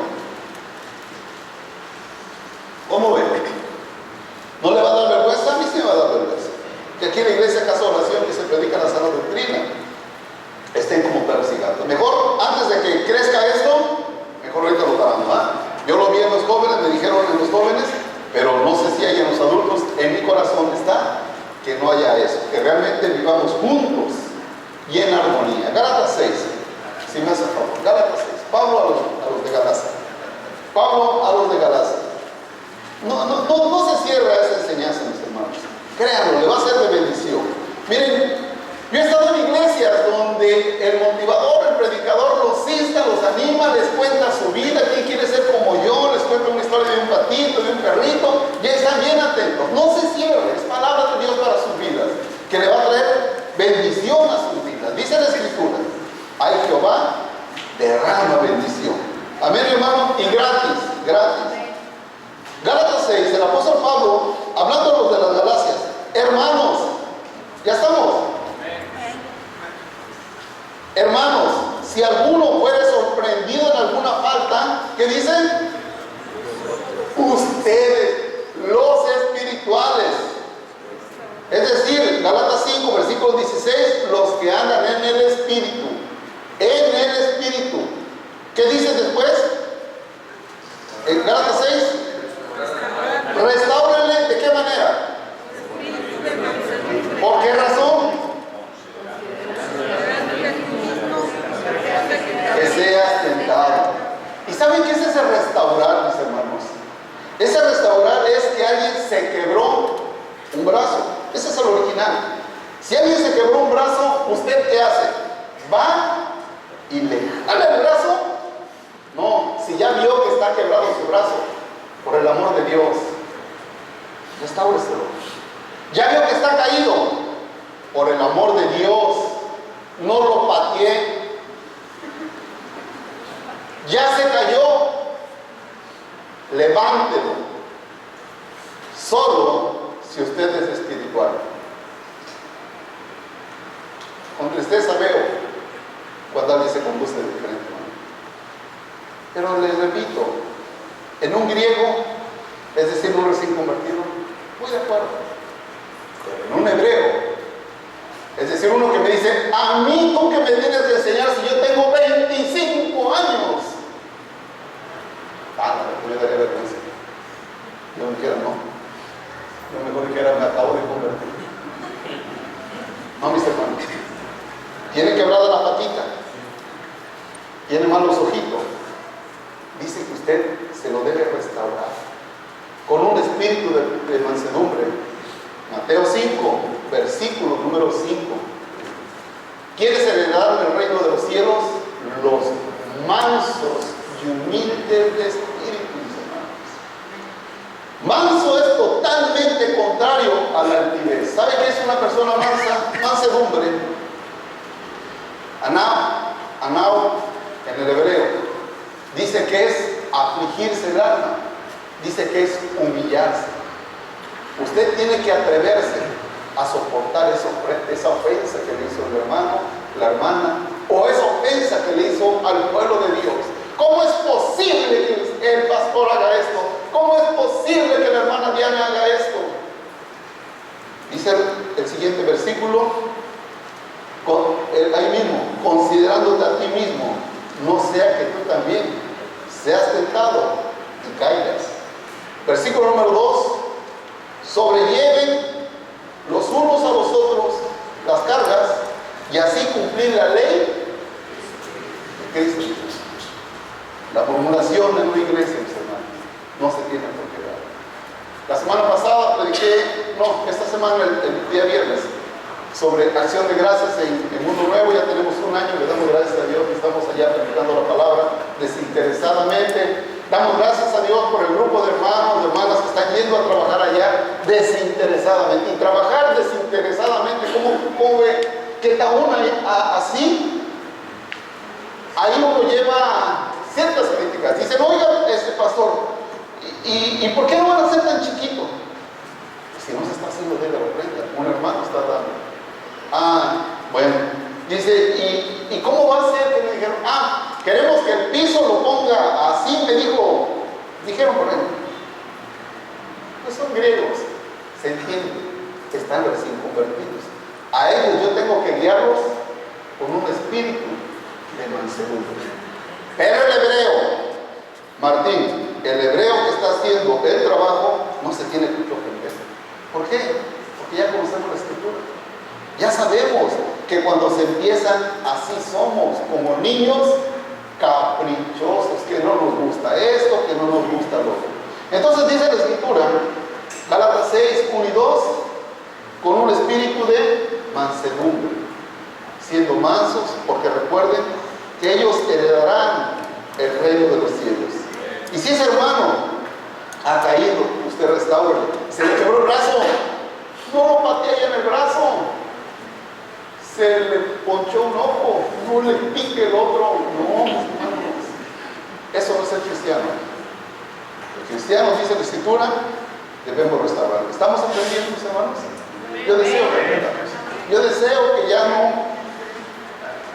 ¿Cómo ven? ¿No le va a dar vergüenza? A mí sí me va a dar vergüenza. Que aquí en la iglesia Casa de Oración, que se predica la sana doctrina, estén como perros y gatos. Mejor, antes de que crezca esto, mejor ahorita lo paramos, ¿ah? Yo lo vi en los jóvenes, me dijeron en los jóvenes, pero no sé si hay en los adultos. En mi corazón está que no haya eso, que realmente vivamos juntos y en armonía. Gálatas 6, si me hace favor, Gálatas 6, Pablo a los de Galacia. Pablo a los de Galacia. No se cierra esa enseñanza, mis hermanos. Créanlo, le va a ser de bendición. Miren, yo he estado en iglesias donde el motivador, el predicador los insta, los anima, les cuenta su vida, quién quiere ser como yo, les cuenta una historia de un patito, de un perrito, y están bien atentos. No se cierre, es palabra de Dios para sus vidas, que le va a traer bendición a sus vidas. Dice la Escritura, ay Jehová, derrama bendición. Amén, hermano, y gratis, gratis. Gálatas 6, el apóstol Pablo, hablando a los de las Galacias, hermanos, ya estamos. Hermanos, si alguno fuere sorprendido en alguna falta, ¿qué dicen? Ustedes, los espirituales. Es decir, Gálatas 5, versículo 16, los que andan en el Espíritu. En el Espíritu. ¿Qué dice después? En Gálatas 6. Restáurenle, ¿de qué manera? ¿Por qué razón? Que seas tentado. ¿Y saben qué es ese restaurar, mis hermanos? Ese restaurar es que alguien se quebró un brazo. Ese es el original. Si alguien se quebró un brazo, ¿usted qué hace? ¿Va y le jala el brazo? No, si ya vio que está quebrado su brazo, por el amor de Dios, restáureselo. Ya vio que está caído, por el amor de Dios, no lo pateé. Ya se cayó, levántelo. Solo si usted es espiritual. Con tristeza veo cuando alguien se conduce de diferente manera. Pero les repito, en un griego, es decir, un recién convertido, muy de acuerdo. Pero en un hebreo, es decir, uno que me dice, a mí tú que me tienes que enseñar si yo tengo 25 años. Me daría vergüenza. Yo me dijera, no. Yo mejor dijera, me acabo de convertir. No, mis hermanos. Tiene quebrada la patita. Tiene malos ojitos. Dice que usted se lo debe restaurar con un espíritu de mansedumbre. Mateo 5, versículo número 5. ¿Quieres heredar el reino de los cielos? Los mansos y humildes de espíritu, mis hermanos. Manso es totalmente contrario a la altivez. ¿Sabe qué es una persona mansa? Mansedumbre. Anao, en el hebreo, dice que es afligirse el alma. Dice que es humillarse. Usted tiene que atreverse a soportar esa ofensa que le hizo el hermano, la hermana, o esa ofensa que le hizo al pueblo de Dios. ¿Cómo es posible que el pastor haga esto? ¿Cómo es posible que la hermana Diana haga esto? Dice el siguiente versículo, ahí mismo, considerándote a ti mismo, no sea que tú también seas tentado y caigas. Versículo número 2, sobrelleven los unos a los otros las cargas y así cumplir la ley de Cristo. La murmuración en una iglesia, mis hermanos, no se tiene por qué dar. La semana pasada prediqué, esta semana, el día viernes, sobre acción de gracias en Mundo Nuevo. Ya tenemos un año, le damos gracias a Dios que estamos allá predicando la palabra desinteresadamente. Damos gracias a Dios por el grupo de hermanos, de hermanas que están yendo a trabajar allá desinteresadamente. Y trabajar desinteresadamente, ¿cómo ve que aún así? Ahí uno lleva ciertas críticas. Dicen, oiga, pastor, ¿y por qué no van a ser tan chiquitos? Si no se está haciendo de la ofrenda, un hermano está dando. Bueno, dice, ¿y cómo va a ser? Que me dijeron, queremos que el piso lo ponga así, dijeron por ahí. Pues son griegos, se entiende, están recién convertidos. A ellos yo tengo que guiarlos con un espíritu de mansedumbre. Pero el hebreo, Martín, el hebreo que está haciendo el trabajo, no se tiene que ofender. ¿Por qué? Porque ya conocemos la escritura. Ya sabemos que cuando se empiezan, así somos, como niños caprichosos, que no nos gusta esto, que no nos gusta lo otro. Entonces dice la escritura, Gálatas 6, 1 y 2, con un espíritu de mansedumbre, siendo mansos, porque recuerden que ellos heredarán el reino de los cielos. Y si ese hermano ha caído, usted restaure. Se le quebró el brazo, no lo patee en el brazo. Se le ponchó un ojo, no le pique el otro. No, mis hermanos, eso no es el cristiano. El cristiano, dice la escritura, debemos restaurar. ¿Estamos aprendiendo, mis hermanos? Yo deseo que aprendamos. Yo deseo que ya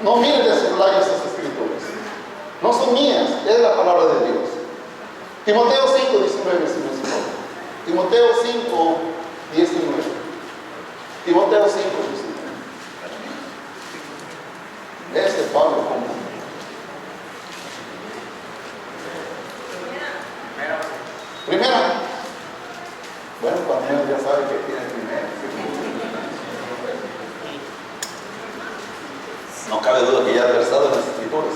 no miren de sus labios estas escrituras. No son mías, es la palabra de Dios. Timoteo 5, 19, si no se equivoco. Timoteo 5, 19. Timoteo 5, 19. Este Pablo común. Primera. Bueno, cuando menos ya sabe que tiene primera. No cabe duda que ya ha versado en las escrituras.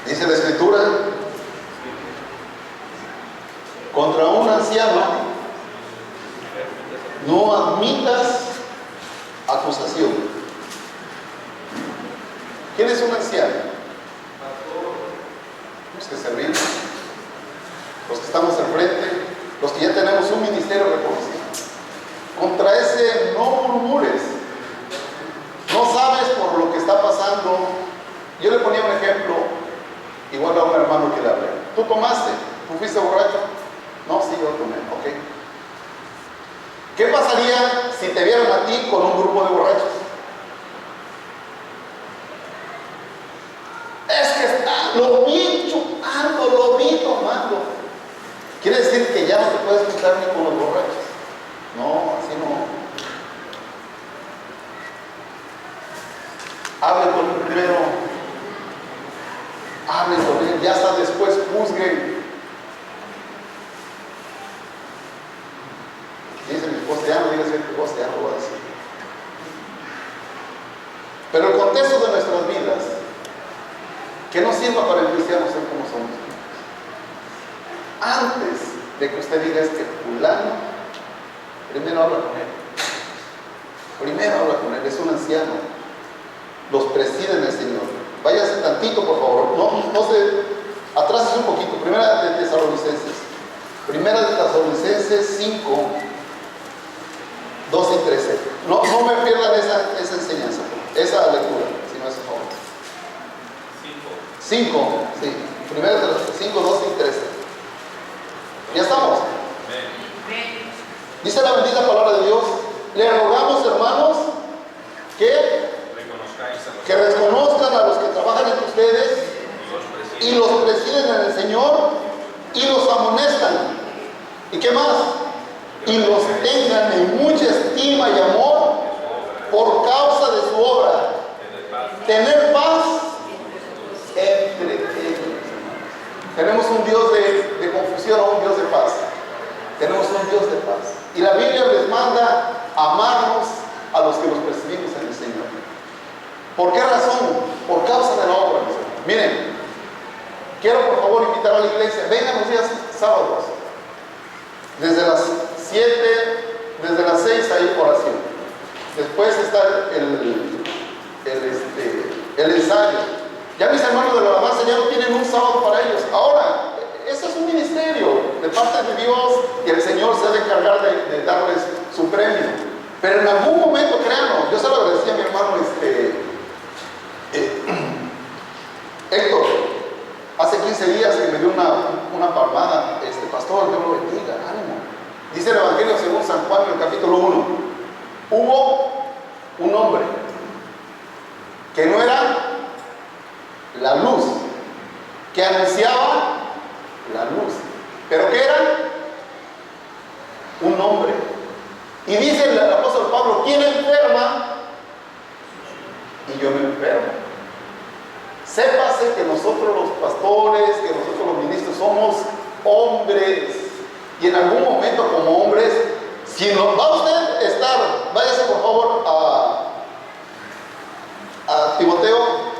Dice la escritura, contra un anciano no admitas acusación. ¿Quién es un anciano? Los que servimos, los que estamos enfrente, los que ya tenemos un ministerio reconocido. Contra ese no murmures. No sabes por lo que está pasando. Yo le ponía un ejemplo, igual a un hermano que le hablé. ¿Tú tomaste? ¿Tú fuiste borracho? No, sí, yo tomé. Ok. ¿Qué pasaría si te vieran a ti con un grupo de borrachos? Es que lo vi chupando, lo vi tomando. Quiere decir que ya no te puedes juntar ni con los borrachos. No, así no. Hable con él primero. Hablen con él, ya hasta después juzguen. Dice mi esposa, ya no digas que tu esposa ya no lo va a decir. Pero el contexto de nuestras vidas, que no sirva para el cristiano ser como somos. Antes de que usted diga que fulano, primero habla con él. Primero habla con él, es un anciano. Los preside el Señor. Váyase tantito, por favor. No se atrases un poquito. Primera de Tesalonicenses. Primera de Tesalonicenses 5, 12 y 13. No me pierdan esa enseñanza, esa lectura, si no es a favor. 5, sí. Primera de Tesalonicenses 5, 12 y 13. ¿Ya estamos? Dice la bendita palabra de Dios. Le rogamos, hermanos, que reconozcan a los que trabajan entre ustedes y los presiden en el Señor y los amonestan. ¿Y qué más? Y los tengan en mucha estima y amor por causa de su obra. Tener paz entre ellos. Tenemos un Dios de confusión o un Dios de paz. Tenemos un Dios de paz. Y la Biblia les manda amarnos a los que los percibimos en el Señor. ¿Por qué razón? Por causa de la obra. Miren, quiero por favor invitar a la iglesia. Vengan los días sábados. Desde las 7, desde las 6 hay oración. Después está el ensayo. Ya mis hermanos de la alabanza ya no tienen un sábado para ellos. Ahora, eso es un ministerio de parte de Dios y el Señor se ha de encargar de darles su premio. Pero en algún momento, créanlo, yo se lo agradecía a mi hermano Héctor, hace 15 días que me dio una palmada, pastor, Dios lo bendiga, ánimo. Dice el Evangelio según San Juan en el capítulo 1, hubo un hombre que no era la luz, que anunciaba la luz, pero que era un hombre. Y dice el apóstol Pablo, ¿quién enferma? Y yo me enfermo. Sépase que nosotros los pastores, que nosotros los ministros somos hombres. Y en algún momento como hombres, si no va usted a estar, váyase por favor a Timoteo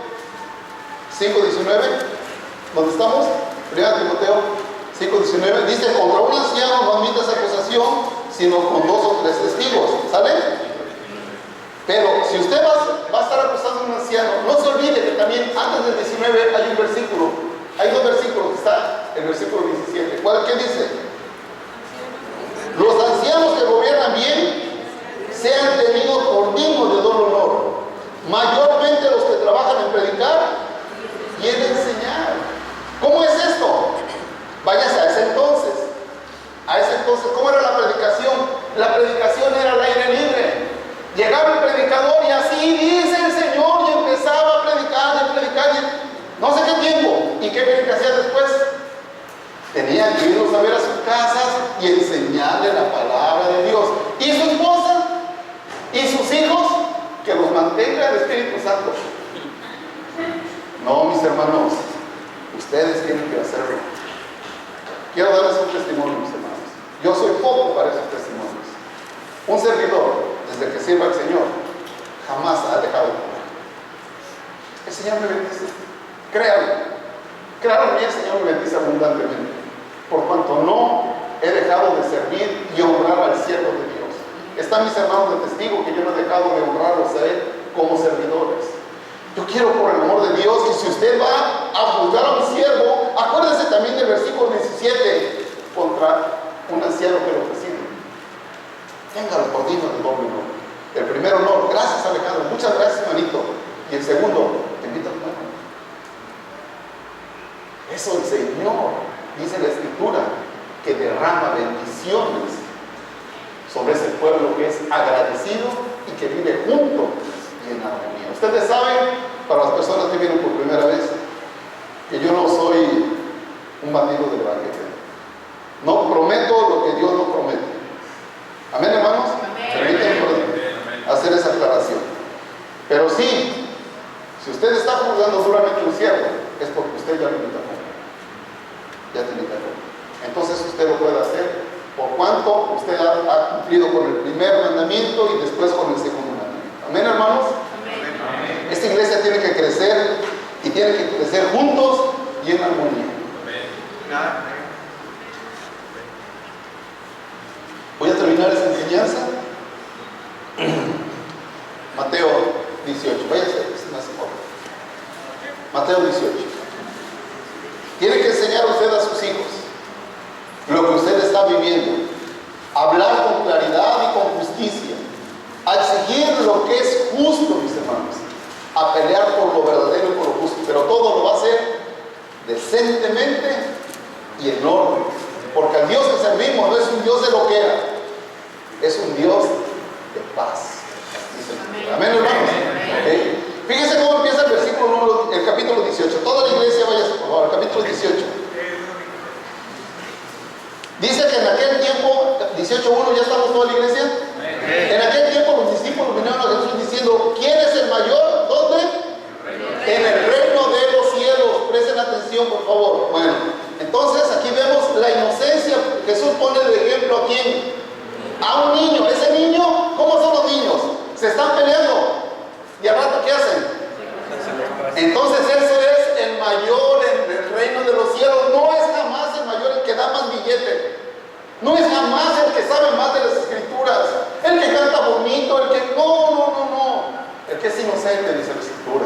5:19, ¿dónde estamos? 1 Timoteo 5:19, dice, contra un anciano no admitas acusación, sino con 2 o 3 testigos, ¿sale? Pero si usted va a estar acusando a un anciano, no se olvide que también antes del 19 hay un versículo, hay 2 versículos, está el versículo 17, ¿qué dice? Los ancianos que gobiernan bien sean tenidos por dignos de doble honor, mayormente los que trabajan en predicar y en enseñar. ¿Cómo es esto? Váyase a ese entonces. ¿Cómo era la predicación? La predicación era al aire libre. Llegaba el predicador y así dice el Señor, y empezaba a predicar, no sé qué tiempo. ¿Y qué creen que hacía después? Tenían que irlos a ver a sus casas y enseñarle la palabra de Dios. Y su esposa y sus hijos, que los mantenga el Espíritu Santo. No, mis hermanos, ustedes tienen que hacerlo. Quiero darles un testimonio, mis hermanos. Yo soy poco para esos testimonios. Un servidor, desde que sirva al Señor, jamás ha dejado de comer. El Señor me bendice. Créanlo. Claro que el Señor me bendice abundantemente, por cuanto no he dejado de servir y honrar al siervo de Dios. Están mis hermanos de testigo que yo no he dejado de honrarlos a Él como servidores. Yo quiero, por el amor de Dios, que si usted va a juzgar a un siervo, acuérdese también del versículo 17 contra un anciano que lo preside. Téngalo por digno de doble honor. El primer honor, gracias Alejandro, muchas gracias hermanito. Y el segundo, te invito a comer. Eso el Señor, dice la Escritura, que derrama bendiciones sobre ese pueblo que es agradecido y que vive junto y en armonía. Ustedes saben, para las personas que vienen por primera vez, que yo no soy un bandido del evangelio. No prometo lo que Dios no promete. Amén, hermanos. Permítanme hacer esa aclaración. Pero sí, si usted está juzgando duramente un siervo, es porque usted ya lo invita a comer. Ya te invita a comer. Entonces usted lo puede hacer por cuanto usted ha cumplido con el primer mandamiento y después con el segundo mandamiento. Amén, hermanos. Amén. Esta iglesia tiene que crecer y tiene que crecer juntos y en armonía. Amén. Voy a terminar esta enseñanza. Mateo 18. Váyase, se me hace poco. Mateo 18. Tiene que enseñar usted a sus hijos lo que usted está viviendo. Hablar con claridad y con justicia. A exigir lo que es justo, mis hermanos. A pelear por lo verdadero y por lo justo. Pero todo lo va a hacer decentemente y en orden. Porque el Dios que servimos no es un Dios de loquera, es un Dios de paz. Amén, hermanos. Okay. Fíjense cómo empieza el versículo el capítulo 18. Toda la iglesia vaya por favor, el capítulo 18. tiempo, 18:1, ya estamos toda la iglesia. En aquel tiempo los discípulos vinieron a Jesús diciendo, ¿quién es el mayor? ¿Dónde? En el reino de los cielos. Presten atención, por favor. Bueno, entonces aquí vemos la inocencia. Jesús pone de ejemplo a quién. A un niño. Ese niño, ¿cómo son los niños? Se están peleando. ¿Y al rato qué hacen? Entonces eso es el mayor en el reino de los cielos. No es jamás el mayor el que da más billete. No es jamás el que sabe más de las escrituras. El que canta bonito, el que... No. El que es inocente, dice la escritura.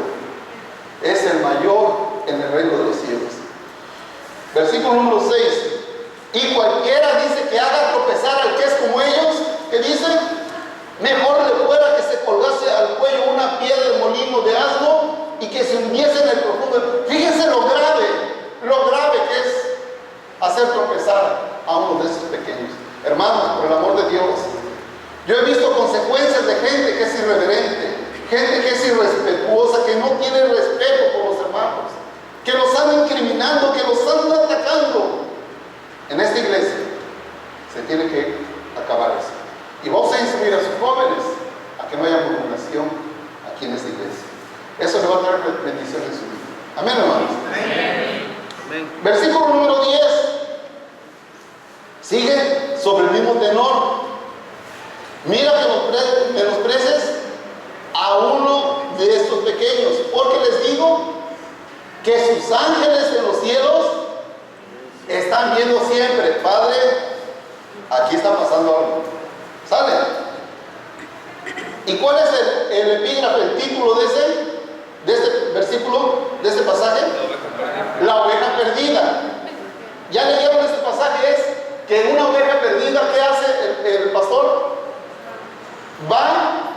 Es el mayor en el reino de los cielos. Versículo número 6. Y cualquiera dice que haga tropezar al que es como ellos, que dice, mejor le fuera que se colgase al cuello una piedra de molino de asno y que se hundiese en el profundo. Fíjense lo grave que es hacer tropezar a uno de esos pequeños. Hermanos, por el amor de Dios, yo he visto consecuencias de gente que es irreverente, gente que es irrespetuosa, que no tiene respeto por los hermanos, que los andan incriminando, que los andan atacando. En esta iglesia se tiene que acabar eso. Y vamos a instruir a sus jóvenes a que no haya murmuración aquí en esta iglesia. Eso le va a traer bendición en su vida. Amén, hermanos. Amén. Versículo número 10. Sigue sobre el mismo tenor. Mira que menosprecies a uno de estos pequeños, porque les digo que sus ángeles en los cielos están viendo siempre. Padre, aquí está pasando algo. ¿Sale? ¿Y cuál es el epígrafe, el título de este versículo, de este pasaje? La oveja perdida. Ya leyeron este pasaje, es que una oveja perdida, ¿qué hace el pastor? Va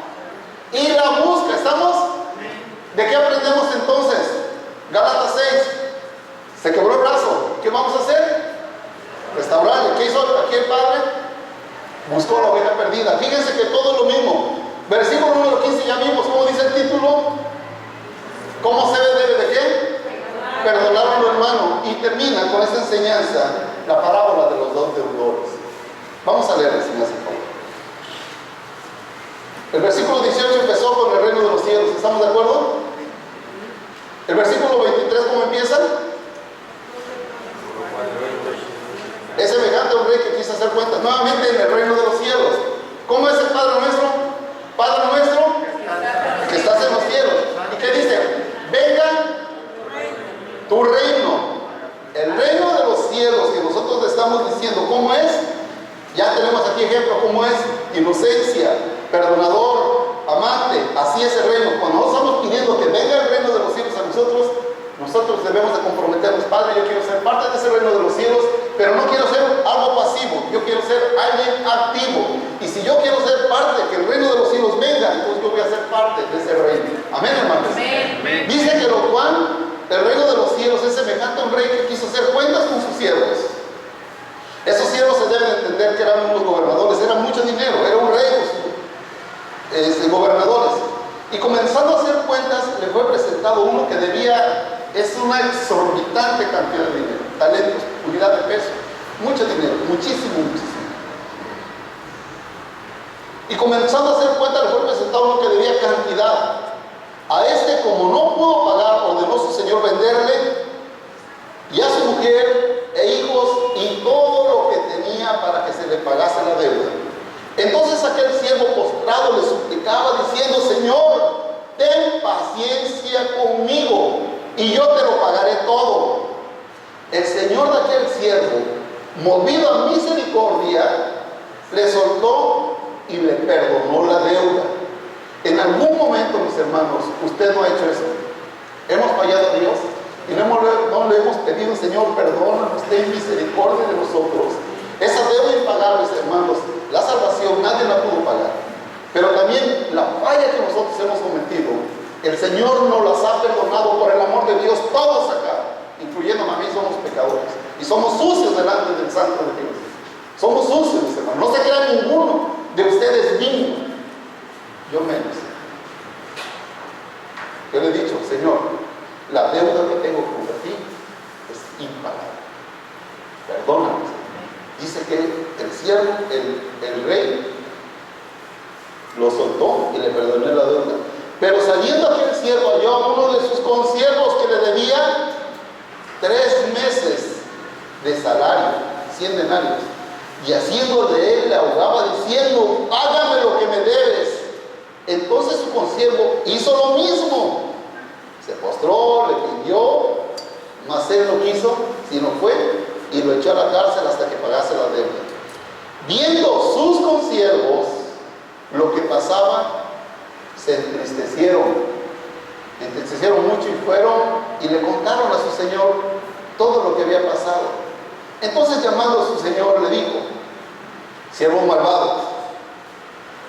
y la busca. ¿Estamos? ¿De qué aprendemos entonces? Gálatas 6. Se quebró el brazo. ¿Qué vamos a hacer? Restaurarle. ¿Qué hizo aquí el padre? Buscó la oveja perdida. Fíjense que todo es lo mismo. Versículo número 15, ya vimos cómo dice el título. ¿Cómo se debe de qué? Perdonar a un hermano. Y termina con esta enseñanza la parábola de los dos deudores. Vamos a leer la enseñanza, por favor. El versículo 18 empezó con el reino de los cielos. ¿Estamos de acuerdo? El versículo 23, ¿cómo empieza? Es semejante a un rey que quiso hacer cuentas nuevamente en el reino de los cielos. ¿Cómo es el Padre nuestro? Padre nuestro que estás en los cielos. ¿Y qué dice? Venga tu reino. El reino de los cielos que nosotros le estamos diciendo, ¿cómo es? Ya tenemos aquí ejemplo, ¿cómo es? Inocencia, perdonador, amante. Así es el reino. Cuando nosotros estamos pidiendo que venga el reino de los cielos a nosotros debemos de comprometernos. Padre, yo quiero ser parte de ese reino de los cielos, pero no quiero ser algo pasivo, yo quiero ser alguien activo. Y si yo quiero ser parte, que el reino de los cielos venga, entonces yo voy a ser parte de ese reino. Amén, hermanos. Amén. Dice que lo cual, el reino de los cielos es semejante a un rey que quiso hacer cuentas con sus siervos. Esos siervos se deben entender que eran unos gobernadores, era mucho dinero, era un rey con gobernadores. Y comenzando a hacer cuentas, le fue presentado uno que debía, es una exorbitante cantidad de dinero, talentos, unidad de peso, mucho dinero, muchísimo. Y comenzando a hacer cuentas, le fue presentado uno que debía cantidad. A este, como no pudo pagar, ordenó su señor venderle y a su mujer e hijos y todo lo que tenía para que se le pagase la deuda. Entonces aquel siervo postrado le suplicaba diciendo: Señor, ten paciencia conmigo y yo te lo pagaré todo. El señor de aquel siervo, movido a misericordia, le soltó y le perdonó la deuda. En algún momento, mis hermanos, usted no ha hecho eso. Hemos fallado a Dios y no le hemos pedido: Señor, perdónanos, ten misericordia de nosotros. Esa deuda impagable, hermanos, la salvación nadie la pudo pagar, pero también la falla que nosotros hemos cometido, el Señor nos las ha perdonado por el amor de Dios. Todos acá, incluyendo a mí, somos pecadores y somos sucios delante del Santo de Dios. Somos sucios, mis hermanos. No se crea ninguno de ustedes digno, yo menos. Yo le he dicho: Señor, la deuda que tengo contra ti es impagable, perdóname. Dice que el siervo, el rey, lo soltó y le perdonó la deuda. Pero saliendo aquel siervo, halló a uno de sus consiervos que le debía 3 meses de salario, 100 denarios. Y haciendo de él, le ahogaba diciendo: hágame lo que me debes. Entonces su consiervo hizo lo mismo. Se postró, le pidió, mas él no quiso, sino fue y lo echó a la cárcel hasta que pagase la deuda. Viendo sus consiervos lo que pasaba, se entristecieron mucho y fueron y le contaron a su señor todo lo que había pasado. Entonces, llamando a su señor, le dijo: siervo malvado,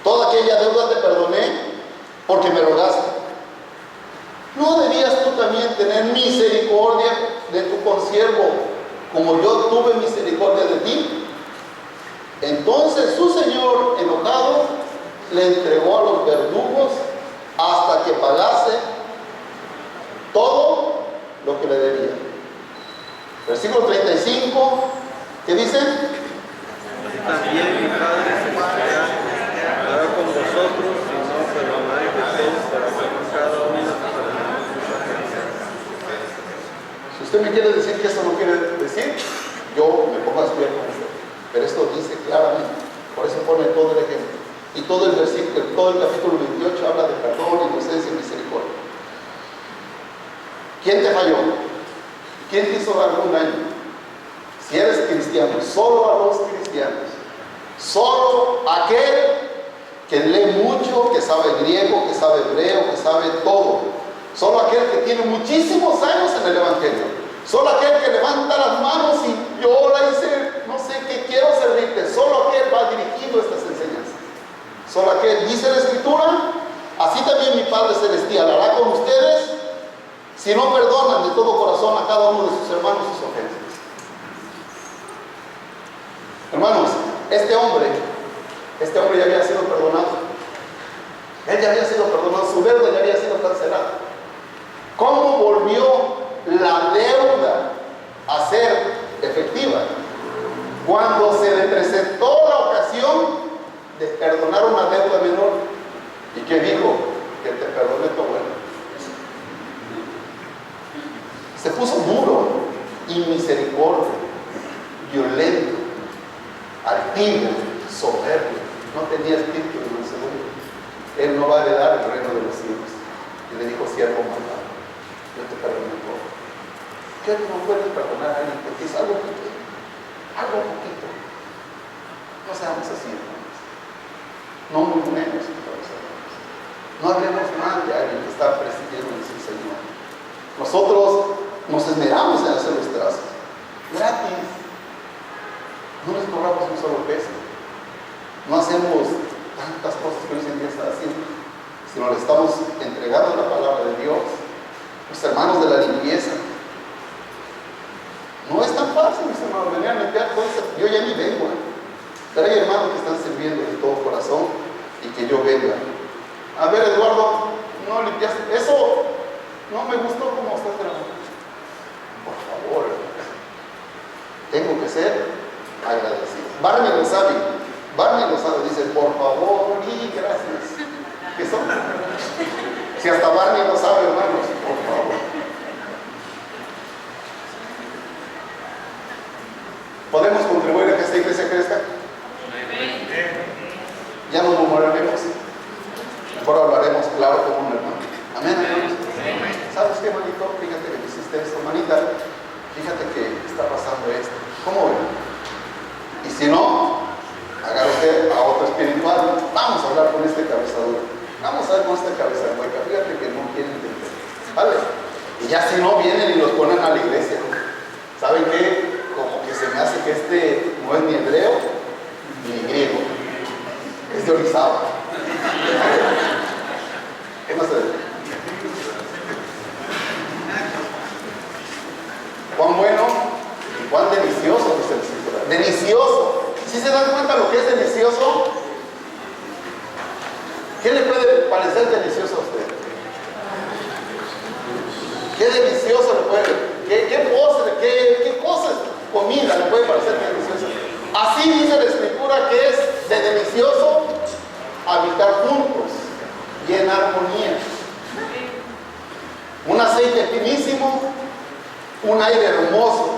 toda aquella deuda te perdoné porque me rogaste. ¿No debías tú también tener misericordia de tu consiervo como yo tuve misericordia de ti? Entonces su señor, enojado, le entregó a los verdugos hasta que pagase todo lo que le debía. Versículo 35, ¿qué dice? También mi Padre celestial hará con vosotros si no perdonáis de todo para con cada uno de sus hermanos. Si usted me quiere decir que eso no quiere decir, yo me pongo a estudiar con usted. Pero esto dice claramente, por eso pone todo el ejemplo. Y todo el versículo, todo el capítulo 28 habla de perdón, inocencia y misericordia. ¿Quién te falló? ¿Quién te hizo algún daño? Si eres cristiano, solo a los cristianos, solo aquel que lee mucho, que sabe griego, que sabe hebreo, que sabe todo, solo aquel que tiene muchísimos años en el Evangelio, solo aquel que levanta las manos y llora y dice: no sé qué, quiero servirte, solo aquel va dirigido estas enseñanzas. Solo aquel, dice la Escritura: así también mi Padre Celestial hará con ustedes si no perdonan de todo corazón a cada uno de sus hermanos sus ofensas. Hermanos, este hombre ya había sido perdonado. Él ya había sido perdonado, su deuda ya había sido cancelada. ¿Cómo volvió la deuda a ser efectiva? Cuando se le presentó la ocasión de perdonar una deuda menor. ¿Y qué dijo? Que te perdone tu abuelo. Se puso duro, inmisericordia, violento, altivo, soberbio. No tenía espíritu de mansedumbre. Él no va a heredar el reino de los cielos. Y le dijo: siervo malvado, yo te perdono todo. ¿Qué no puedes perdonar a alguien que te hizo algo poquito? Algo poquito. No seamos así, hermanos. No murmuremos, hermanos. No hablemos mal de alguien que está presidiendo en su Señor. Nosotros nos esmeramos en hacer los trazos gratis. No les cobramos un solo peso. No hacemos tantas cosas que hoy en día está haciendo, sino le estamos entregando la palabra de Dios. Los hermanos de la limpieza. No es tan fácil, mis hermanos, venir a limpiar todo eso. Yo ya ni vengo. Pero hay hermanos que están sirviendo de todo corazón y que yo venga. A ver, Eduardo, no limpiaste. Eso no me gustó como estás trabajando. Por favor, tengo que ser agradecido. Barney lo sabe, dice: por favor y gracias. ¿Qué son? Si hasta Barney lo sabe, hermanos, por favor. ¿Podemos contribuir a que esta iglesia crezca? Ya no murmuraremos. Mejor hablaremos claro como un hermano. Amén, hermanos. ¿Sabes qué, manito? Fíjate que hiciste esto, manita. Fíjate que está pasando esto. ¿Cómo ven? Y si no, agarra usted a otro espiritual. Vamos a hablar con este cabezador. Vamos a ver con esta cabeza hueca. Fíjate que no quieren entender. ¿Vale? Y ya si no, vienen y los ponen a la iglesia. ¿Saben qué? Como que se me hace que este no es ni hebreo ni griego. Es de Orizaba. ¿Qué más es? Cuán bueno y cuán delicioso, dice la Escritura. Delicioso. ¿Sí se dan cuenta lo que es delicioso? ¿Qué le puede parecer delicioso a usted? ¿Qué delicioso le puede? ¿Qué postre? ¿Qué cosas? Comida le puede parecer deliciosa. Así dice la Escritura. Escritura que es de delicioso habitar juntos y en armonía. Un aceite finísimo, un aire hermoso.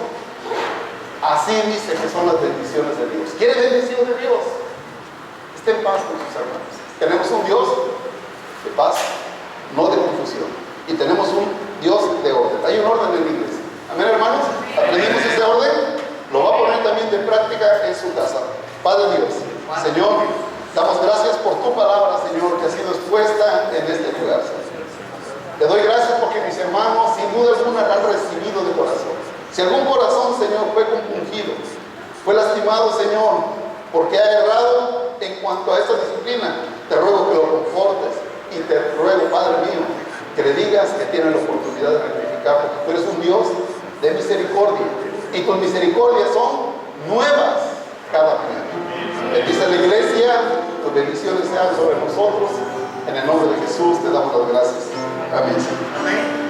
Así dice que son las bendiciones de Dios. ¿Quiere bendición de Dios? Esté en paz con sus hermanos. Tenemos un Dios de paz, no de confusión. Y tenemos un Dios de orden. Hay un orden en la iglesia. Amén, hermanos. ¿Aprendimos ese orden? Lo va a poner también de práctica en su casa. Padre Dios, Señor, damos gracias por tu palabra, Señor, que ha sido expuesta en este lugar, Señor. Te doy gracias porque mis hermanos, sin duda alguna, la han recibido de corazón. Si algún corazón, Señor, fue compungido, fue lastimado, Señor, porque ha errado en cuanto a esta disciplina, te ruego que lo confortes y te ruego, Padre mío, que le digas que tiene la oportunidad de rectificar, porque tú eres un Dios de misericordia y tus misericordias son nuevas cada mañana. Bendice la iglesia, tus bendiciones sean sobre nosotros. En el nombre de Jesús te damos las gracias. Amén.